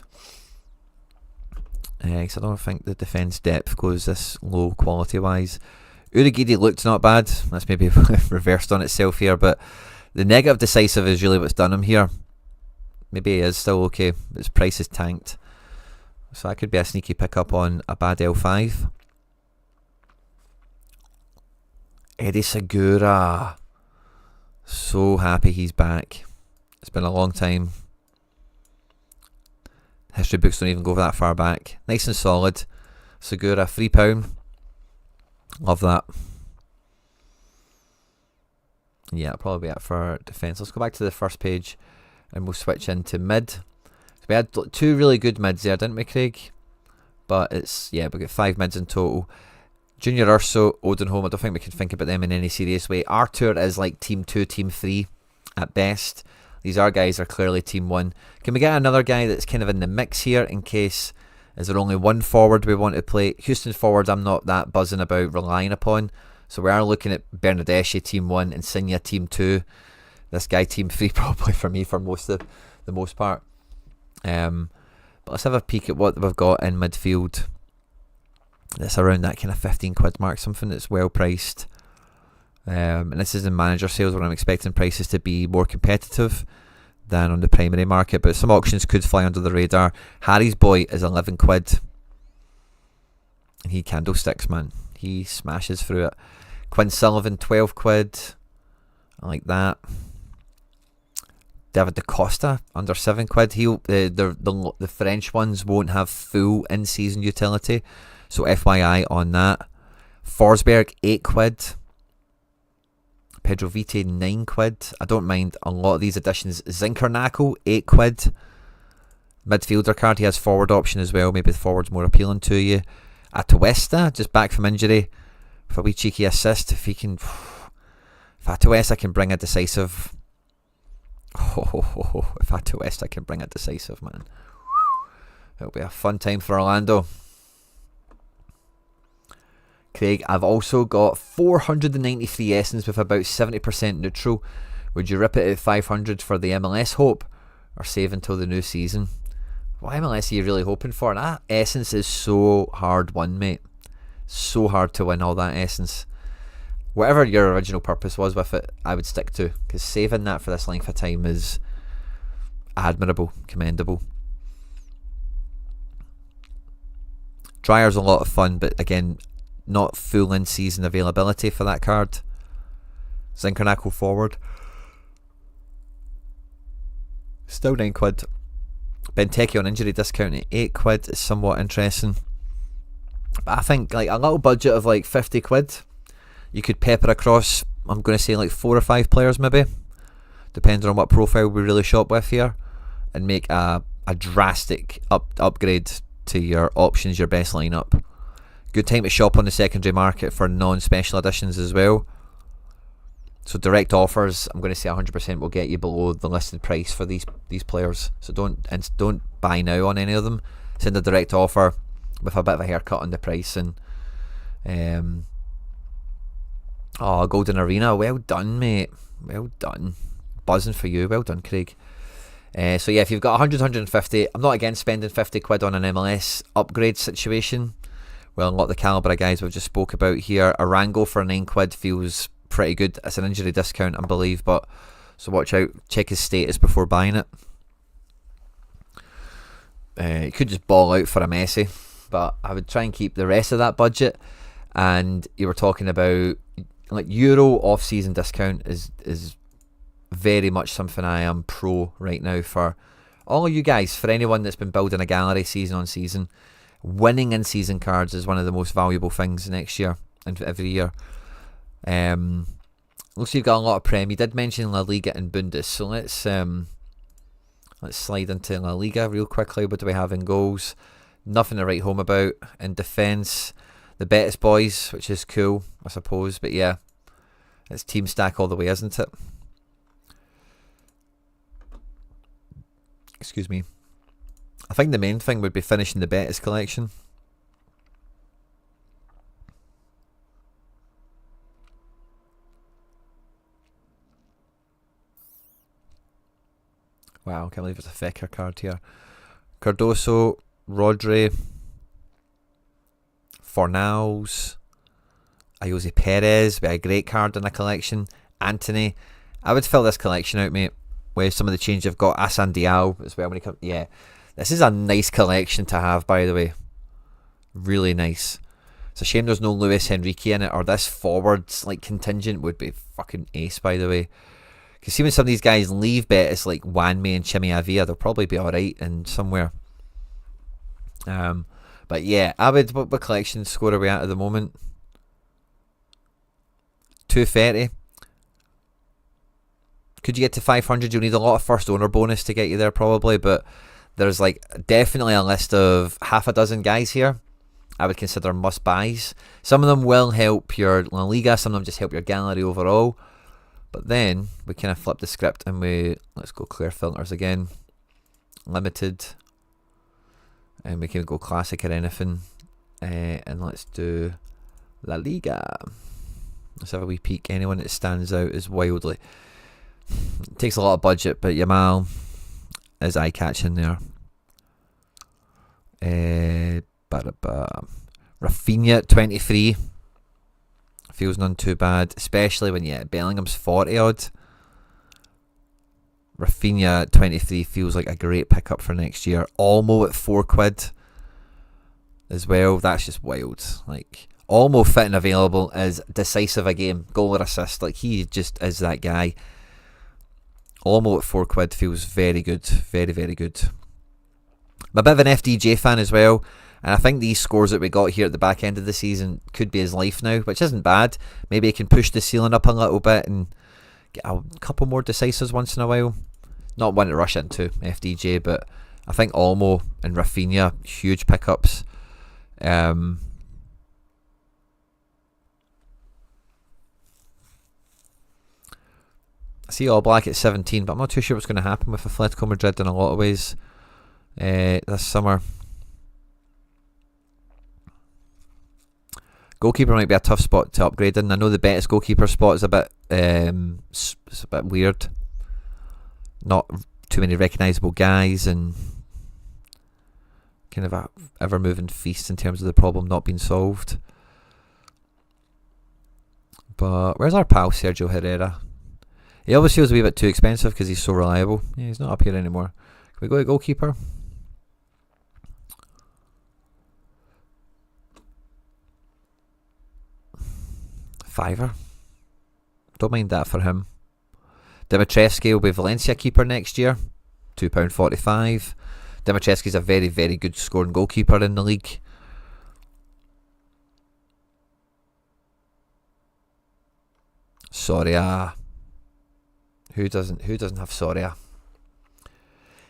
Because I don't think the defence depth goes this low quality wise. Urugidi looked not bad. That's maybe reversed on itself here, but the negative decisive is really what's done him here. Maybe he is still okay, but his price is tanked. So that could be a sneaky pickup on a bad L5. Eddie Segura. So happy he's back. It's been a long time. History books don't even go that far back. Nice and solid. Segura, £3. Love that. Yeah, it'll probably be it for defence. Let's go back to the first page and we'll switch into mid. So we had 2 really good mids there, didn't we, Craig? But it's, yeah, we got 5 mids in total. Junior Urso, Odenholm, I don't think we can think about them in any serious way. Arthur is like team 2, team 3 at best. These are guys are clearly team 1. Can we get another guy that's kind of in the mix here in case, is there only one forward we want to play? Houston forward I'm not that buzzing about relying upon. So we are looking at Bernadeschi team 1, Insigne team 2. This guy team 3 probably for me for the most part. But let's have a peek at what we've got in midfield. That's around that kind of 15 quid mark, something that's well priced. And this is in manager sales where I'm expecting prices to be more competitive than on the primary market, but some auctions could fly under the radar. Harry's boy is 11 quid. And he candlesticks, man. He smashes through it. Quinn Sullivan, 12 quid. I like that. David Da Costa, under 7 quid. The French ones won't have full in-season utility, so FYI on that. Forsberg, 8 quid. Pedro Vite, 9 quid. I don't mind a lot of these additions. Zinchenko, 8 quid. Midfielder card, he has forward option as well. Maybe the forward's more appealing to you. Atuesta, just back from injury, for a wee cheeky assist. If Atuesta can bring a decisive. If Atuesta can bring a decisive, man. It'll be a fun time for Orlando. Craig, I've also got 493 essence with about 70% neutral. Would you rip it at 500 for the MLS hope, or save until the new season? What MLS are you really hoping for? That essence is so hard won, mate. So hard to win all that essence. Whatever your original purpose was with it, I would stick to, because saving that for this length of time is admirable, commendable. Dryer's a lot of fun, but again, not full in-season availability for that card. Zinchenko forward. Still 9 quid. Benteke on injury discount at 8 quid is somewhat interesting. But I think like a little budget of like 50 quid, you could pepper across, I'm going to say like 4 or 5 players maybe, depending on what profile we really shop with here, and make a drastic upgrade to your options, your best lineup. Good time to shop on the secondary market for non-special editions as well. So direct offers, I'm going to say 100% will get you below the listed price for these players. So don't buy now on any of them. Send a direct offer with a bit of a haircut on the price. And Golden Arena, well done, mate. Well done. Buzzing for you. Well done, Craig. So yeah, if you've got 100, 150, I'm not against spending 50 quid on an MLS upgrade situation. Well, a lot of the calibre of guys we've just spoke about here. Arango for 9 quid feels pretty good. It's an injury discount, I believe, but so watch out. Check his status before buying it. You could just ball out for a Messi, but I would try and keep the rest of that budget. And you were talking about like Euro off-season discount is very much something I am pro right now for all of you guys. For anyone that's been building a gallery season on season, winning in season cards is one of the most valuable things next year and every year. Looks like you've got a lot of Prem. You did mention La Liga and Bundes, so let's slide into La Liga real quickly. What do we have in goals? Nothing to write home about. In defence, the Betis boys, which is cool, I suppose. But yeah, it's team stack all the way, isn't it? Excuse me. I think the main thing would be finishing the Betis collection. Wow, I can't believe it's a Fecker card here. Cardoso, Rodri, Fornals, Ayoze Perez, be a great card in the collection. Anthony, I would fill this collection out, mate, with some of the change I've got. Asan Diao as well. Yeah, this is a nice collection to have, by the way. Really nice. It's a shame there's no Luis Enrique in it, or this forwards like contingent would be fucking ace, by the way. Because see when some of these guys leave Betis, like Wanme and Chimi Avia, they'll probably be alright in somewhere. But yeah, what collection score are we at the moment? 230. Could you get to 500? You'll need a lot of first owner bonus to get you there probably, but there's like definitely a list of half a dozen guys here I would consider must buys. Some of them will help your La Liga, some of them just help your gallery overall. But then we kind of flip the script and let's go clear filters again, limited, and we can go classic or anything, and let's do La Liga. Let's have a wee peek. Anyone that stands out is wildly. It takes a lot of budget, but Yamal is eye-catching there. Rafinha at 23. Feels none too bad, especially when Bellingham's 40 odd. Rafinha at 23 feels like a great pickup for next year. Olmo at 4 quid as well. That's just wild. Like Olmo fit and available is decisive a game, goal or assist. Like he just is that guy. Olmo at 4 quid feels very good, very very good. I'm a bit of an FDJ fan as well. And I think these scores that we got here at the back end of the season could be his life now, which isn't bad. Maybe he can push the ceiling up a little bit and get a couple more decisives once in a while. Not one to rush into FDJ, but I think Olmo and Rafinha, huge pickups. I see All Black at 17, but I'm not too sure what's going to happen with Atletico Madrid in a lot of ways this summer. Goalkeeper might be a tough spot to upgrade in. I know the Betis goalkeeper spot is a bit it's a bit weird. Not too many recognisable guys and kind of a ever-moving feast in terms of the problem not being solved. But where's our pal Sergio Herrera? He always feels a wee bit too expensive because he's so reliable. Yeah, he's not up here anymore. Can we go to goalkeeper? £5. Don't mind that for him. Dimitrescu will be Valencia keeper next year. £2.45. Dimitrescu's a very, very good scoring goalkeeper in the league. Sorare. Who doesn't have Sorare?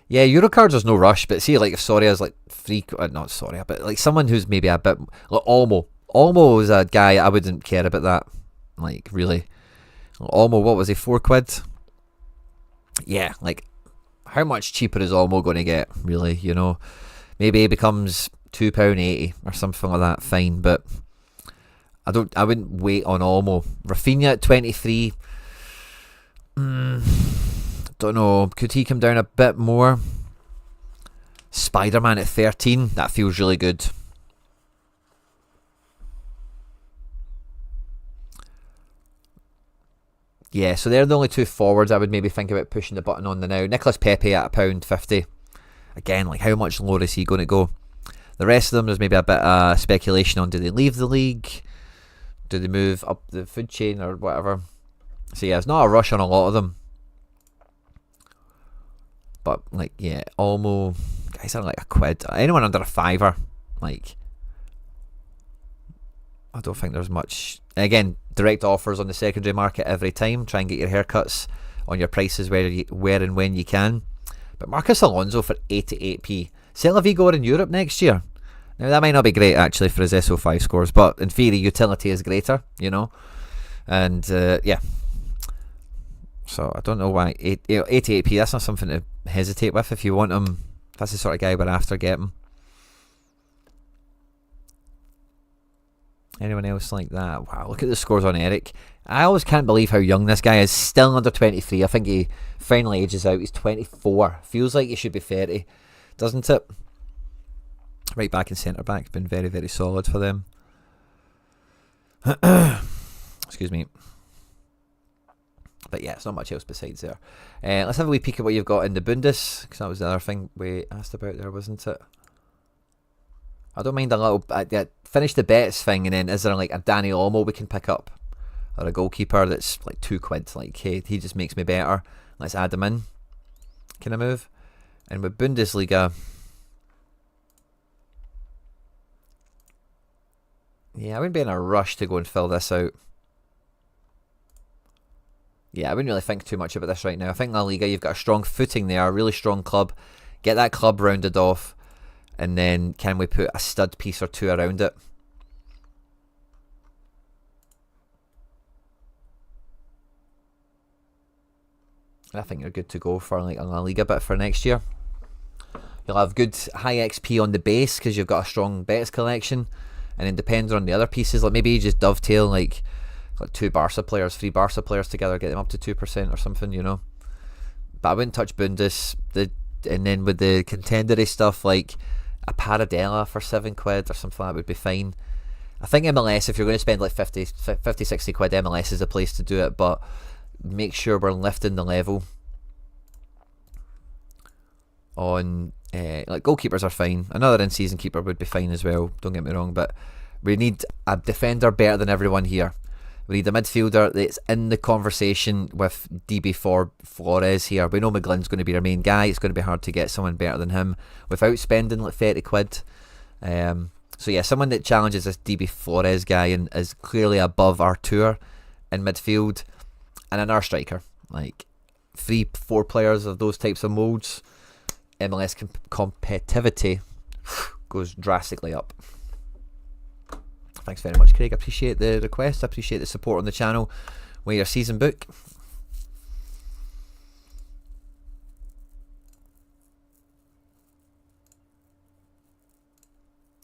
Yeah, Eurocards there's no rush, but see, like if Sorare's like free, not Sorare, but like someone who's maybe a bit like Olmo. Olmo is a guy I wouldn't care about that. Like really, Olmo, what was he? 4 quid? Yeah, like how much cheaper is Olmo going to get? Really, you know, maybe he becomes £2.80 or something like that. Fine, but I wouldn't wait on Olmo. Rafinha at 23. Don't know. Could he come down a bit more? Spider-Man at 13. That feels really good. Yeah, so they're the only two forwards I would maybe think about pushing the button on the now. Nicholas Pepe at £1.50. Again, like, how much lower is he going to go? The rest of them, there's maybe a bit of speculation on, do they leave the league? Do they move up the food chain or whatever? So yeah, it's not a rush on a lot of them. But like, yeah, almost guys are like £1. Anyone under a fiver, like, I don't think there's much. Again, direct offers on the secondary market every time. Try and get your haircuts on your prices where and when you can. But Marcus Alonso for 88p. Celta Vigo are in Europe next year. Now that might not be great actually for his SO5 scores, but in theory utility is greater, you know. And yeah. So I don't know why 88p. That's not something to hesitate with if you want him. That's the sort of guy we're after getting. Anyone else like that? Wow, look at the scores on Eric. I always can't believe how young this guy is. Still under 23. I think he finally ages out. He's 24. Feels like he should be 30, doesn't it? Right back and centre back. Been very, very solid for them. Excuse me. But yeah, it's not much else besides there. Let's have a wee peek at what you've got in the Bundes, because that was the other thing we asked about there, wasn't it? I don't mind a little. Finish the bets thing, and then is there like a Danny Olmo we can pick up, or a goalkeeper that's like £2? Like, hey, he just makes me better. Let's add him in. Can I move? And with Bundesliga, yeah, I wouldn't be in a rush to go and fill this out. Yeah, I wouldn't really think too much about this right now. I think La Liga, you've got a strong footing there, a really strong club. Get that club rounded off, and then can we put a stud piece or two around it? I think you're good to go for like a La Liga bit for next year. You'll have good high XP on the base because you've got a strong bets collection, and then depending on the other pieces, like maybe you just dovetail like two Barca players, 3 Barca players together, get them up to 2% or something, you know. But I wouldn't touch Bundes. And then with the contendery stuff, like a Paradella for £7 or something like that would be fine. I think MLS, if you're going to spend like 50, 60 quid, MLS is the place to do it, but make sure we're lifting the level on like goalkeepers are fine. Another in-season keeper would be fine as well, don't get me wrong, but we need a defender better than everyone here. We need a midfielder that's in the conversation with DB4 Flores here. We know McGlynn's going to be our main guy. It's going to be hard to get someone better than him without spending like 30 quid. So yeah, someone that challenges this DB Flores guy and is clearly above our tour in midfield. And another striker. Like 3-4 players of those types of moulds. MLS competitivity goes drastically up. Thanks very much, Craig. I appreciate the request. I appreciate the support on the channel with your season book.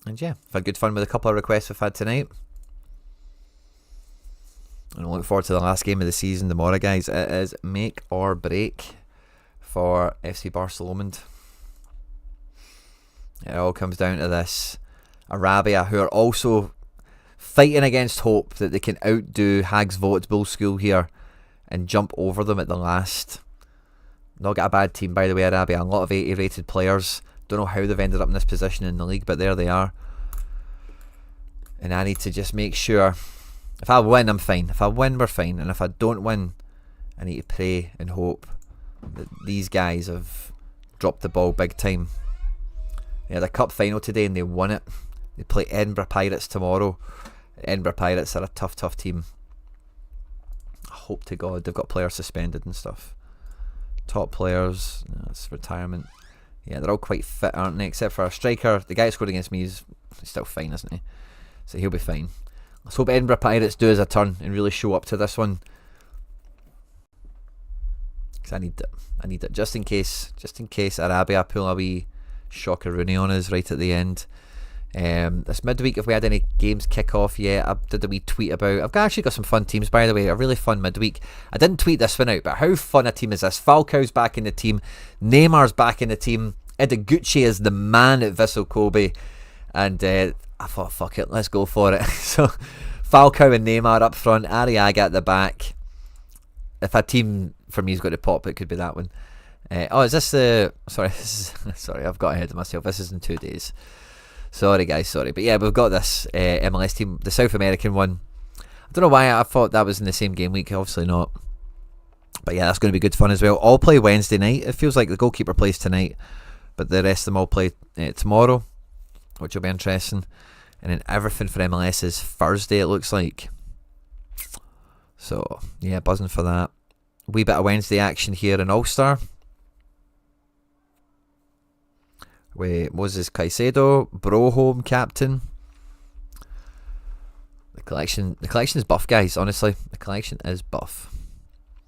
And yeah, I've had good fun with a couple of requests we've had tonight. And I look forward to the last game of the season tomorrow, guys. It is make or break for FC Barcelona. It all comes down to this. Arabia, who are also fighting against hope that they can outdo Hags Vogt Bull School here and jump over them at the last. Not got a bad team, by the way, Arabia. A lot of 80 rated players. Don't know how they've ended up in this position in the league, but there they are. And I need to just make sure, if I win, I'm fine. If I win, we're fine. And if I don't win, I need to pray and hope that these guys have dropped the ball big time. They had a cup final today and they won it. They play Edinburgh Pirates tomorrow. Edinburgh Pirates are a tough team. I hope to God they've got players suspended and stuff. Top players, that's retirement. Yeah, they're all quite fit, aren't they? Except for our striker. The guy who scored against me is still fine, isn't he? So he'll be fine. Let's hope Edinburgh Pirates do us a turn and really show up to this one. Because I need it. I need it. Just in case Arabia pull a wee shocker Rooney on us right at the end. This midweek, if we had any games kick off yet, I did a wee tweet about. I've actually got some fun teams, by the way. A really fun midweek. I didn't tweet this one out, but how fun a team is this? Falcao's back in the team. Neymar's back in the team. Edeguchi is the man at Vissel Kobe. And I thought, fuck it, let's go for it. So Falcao and Neymar up front, Arriaga at the back. If a team for me is going to pop, it could be that one. Is this the... Sorry, I've got ahead of myself. This is in 2 days. Sorry, guys, sorry. But yeah, we've got this MLS team, the South American one. I don't know why I thought that was in the same game week. Obviously not. But yeah, that's going to be good fun as well. All play Wednesday night. It feels like the goalkeeper plays tonight, but the rest of them all play tomorrow, which will be interesting. And then everything for MLS is Thursday, it looks like. So, yeah, buzzing for that. A wee bit of Wednesday action here in All-Star. With Moses Caicedo, Broholm captain. The collection is buff, guys. Honestly, the collection is buff.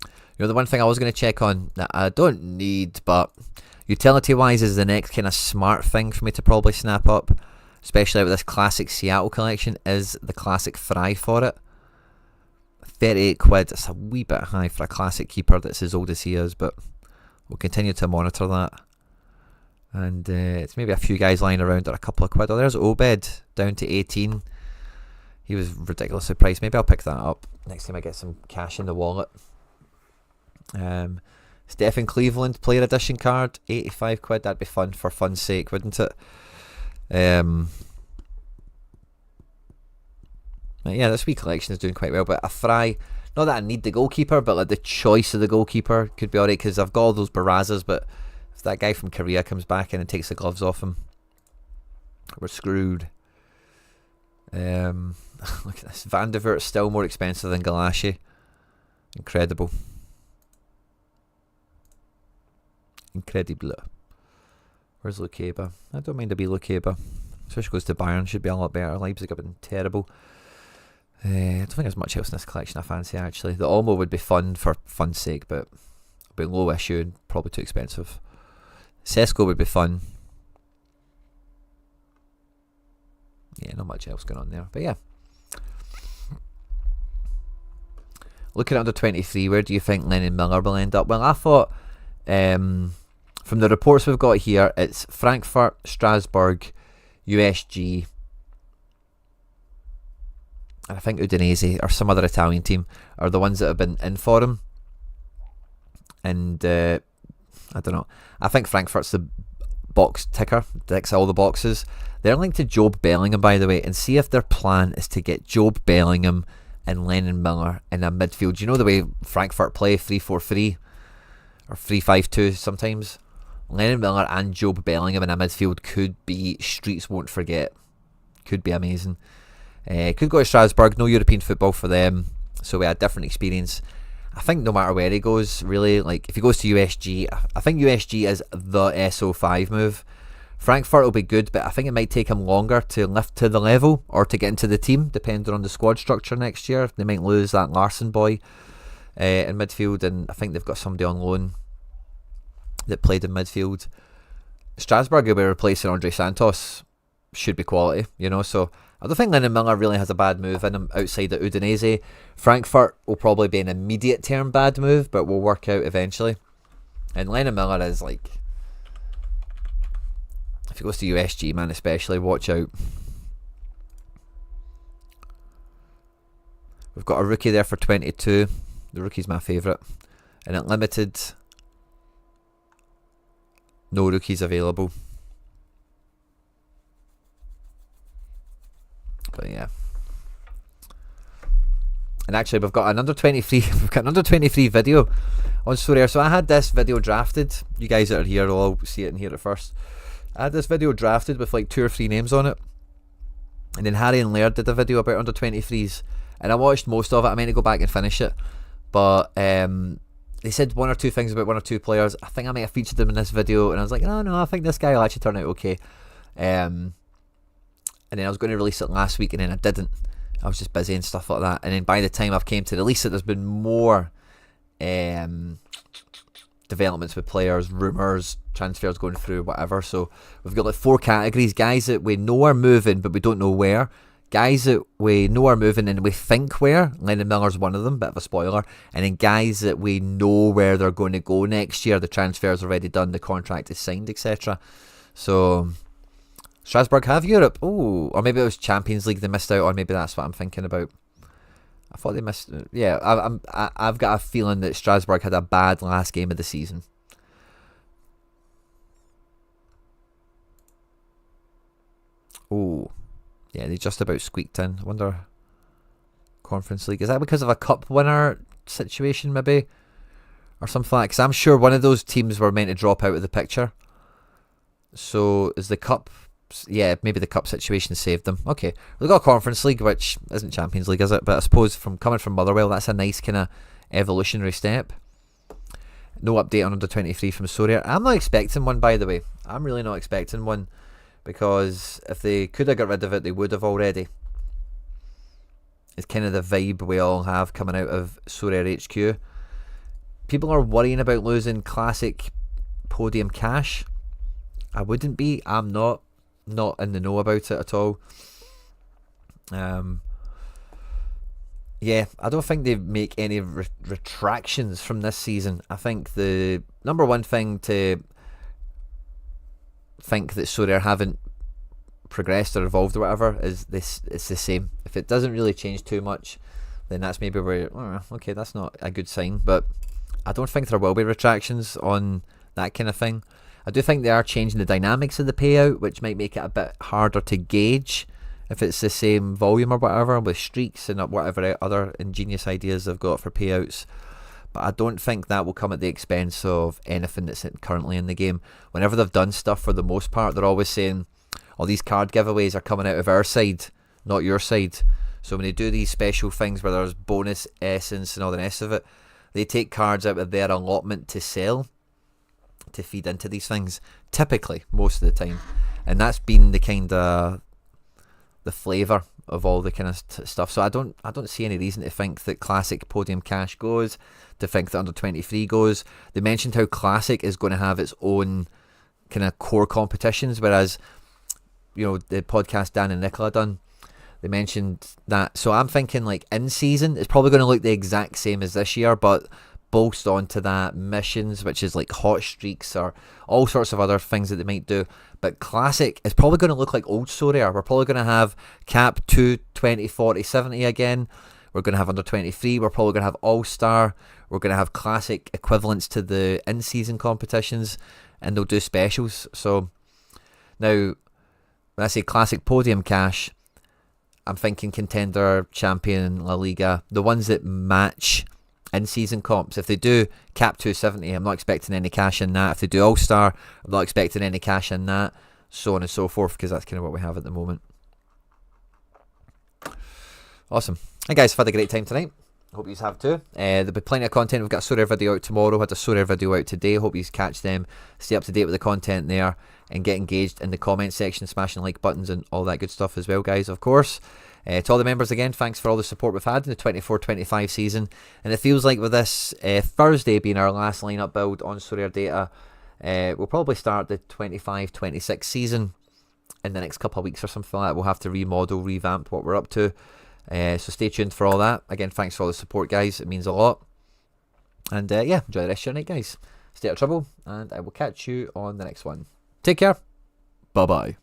You know, the one thing I was going to check on that I don't need, but utility-wise is the next kind of smart thing for me to probably snap up, especially with this classic Seattle collection, is the classic Fry for it. 38 quid. It's a wee bit high for a classic keeper that's as old as he is, but we'll continue to monitor that. And it's maybe a few guys lying around at a couple of quid. Oh, there's Obed down to 18. He was ridiculously priced. Maybe I'll pick that up next time I get some cash in the wallet. Stephen Cleveland player edition card, 85 quid. That'd be fun for fun's sake, wouldn't it? Yeah, this wee collection is doing quite well. But a Fry, not that I need the goalkeeper, but like the choice of the goalkeeper could be alright, because I've got all those Barrazas, but if that guy from Korea comes back in and takes the gloves off him, we're screwed. Look at this. Van de Veert's still more expensive than Galassi. Incredible. Incredible. Where's Lukeba? I don't mind a wee Lukeba. Especially goes to Bayern, should be a lot better. Leipzig have been terrible. I don't think there's much else in this collection I fancy, actually. The Olmo would be fun for fun's sake, but it'll be low issue and probably too expensive. Sesko would be fun. Yeah, not much else going on there. But yeah. Looking at under 23, where do you think Lennon Miller will end up? Well, I thought, from the reports we've got here, it's Frankfurt, Strasbourg, USG, and I think Udinese or some other Italian team are the ones that have been in for him. And I don't know. I think Frankfurt's the box ticker, ticks all the boxes. They're linked to Job Bellingham, by the way, and see if their plan is to get Job Bellingham and Lennon Miller in a midfield. You know the way Frankfurt play 3-4-3 or 3-5-2 sometimes? Lennon Miller and Job Bellingham in a midfield could be streets won't forget. Could be amazing. Could go to Strasbourg, no European football for them, so we had a different experience. I think no matter where he goes, really, like if he goes to USG, I think USG is the SO5 move. Frankfurt will be good, but I think it might take him longer to lift to the level or to get into the team, depending on the squad structure next year. They might lose that Larson boy in midfield, and I think they've got somebody on loan that played in midfield. Strasbourg will be replacing Andre Santos. Should be quality, you know, so I don't think Lennon Miller really has a bad move in him outside of Udinese. Frankfurt will probably be an immediate term bad move, but will work out eventually. And Lennon Miller is like, if he goes to USG, man, especially, watch out. We've got a rookie there for 22. The rookie's my favourite. And at limited, no rookies available. But yeah. And actually we've got an under 23 video on Sorare. So I had this video drafted. You guys that are here will all see it and hear it first. I had this video drafted with like 2 or 3 names on it. And then Harry and Laird did a video about under 23s. And I watched most of it. I meant to go back and finish it. But they said 1 or 2 things about 1 or 2 players. I think I might have featured them in this video. And I was like, no, I think this guy will actually turn out okay. And then I was going to release it last week, and then I didn't. I was just busy and stuff like that. And then by the time I've came to release it, there's been more developments with players, rumours, transfers going through, whatever. So we've got like 4 categories: guys that we know are moving but we don't know where, guys that we know are moving and we think where. Lennon Miller's one of them, bit of a spoiler. And then guys that we know where they're going to go next year. The transfer's already done, the contract is signed, etc. So Strasbourg have Europe. Oh, or maybe it was Champions League they missed out on. Maybe that's what I'm thinking about. I thought they missed. Yeah, I've got a feeling that Strasbourg had a bad last game of the season. Oh, yeah, they just about squeaked in. I wonder. Conference League, is that because of a cup winner situation, maybe, or something like? Because I'm sure one of those teams were meant to drop out of the picture. So is the cup? Yeah, maybe the cup situation saved them. Okay, we've got a Conference League, which isn't Champions League, is it? But I suppose coming from Motherwell, that's a nice kind of evolutionary step. No update on under 23 from Sorare. I'm not expecting one, by the way. I'm really not expecting one, because if they could have got rid of it, they would have already. It's kind of the vibe we all have coming out of Sorare HQ. People are worrying about losing classic podium cash. I wouldn't be. I'm not in the know about it at all. Yeah, I don't think they make any retractions from this season. I think the number one thing to think that Sorare haven't progressed or evolved or whatever is this. It's the same. If it doesn't really change too much, then that's maybe where, okay, that's not a good sign. But I don't think there will be retractions on that kind of thing. I do think they are changing the dynamics of the payout, which might make it a bit harder to gauge if it's the same volume or whatever, with streaks and whatever other ingenious ideas they've got for payouts. But I don't think that will come at the expense of anything that's currently in the game. Whenever they've done stuff, for the most part, they're always saying, oh, these card giveaways are coming out of our side, not your side. So when they do these special things where there's bonus essence and all the rest of it, they take cards out of their allotment to sell, to feed into these things, typically, most of the time. And that's been the kind of the flavour of all the kind of stuff. So I don't see any reason to think that classic podium cash goes, to think that under 23 goes. They mentioned how classic is going to have its own kind of core competitions, whereas, you know, the podcast Dan and Nicola done, they mentioned that. So I'm thinking like in season it's probably going to look the exact same as this year, but bolstered onto that missions, which is like hot streaks or all sorts of other things that they might do. But classic is probably going to look like old Sorare. We're probably going to have cap 2, 20, 40, 70 again. We're going to have under 23. We're probably going to have all-star. We're going to have classic equivalents to the in-season competitions, and they'll do specials. So now, when I say classic podium cash, I'm thinking contender, champion, La Liga, the ones that match in-season comps. If they do cap 270, I'm not expecting any cash in that. If they do all-star, I'm not expecting any cash in that, so on and so forth, because that's kind of what we have at the moment. Awesome. Hey guys, I've had a great time tonight. Hope you have too. There'll be plenty of content. We've got a Sorare video out tomorrow. Had a Sorare video out today. Hope you catch them. Stay up to date with the content there and get engaged in the comment section, smashing like buttons and all that good stuff as well, guys, of course. To all the members again, thanks for all the support we've had in the 24-25 season. And it feels like with this Thursday being our last lineup build on SorareData, we'll probably start the 25-26 season in the next couple of weeks or something like that. We'll have to remodel, revamp what we're up to. So stay tuned for all that. Again, thanks for all the support, guys. It means a lot. And yeah, enjoy the rest of your night, guys. Stay out of trouble, and I will catch you on the next one. Take care. Bye-bye.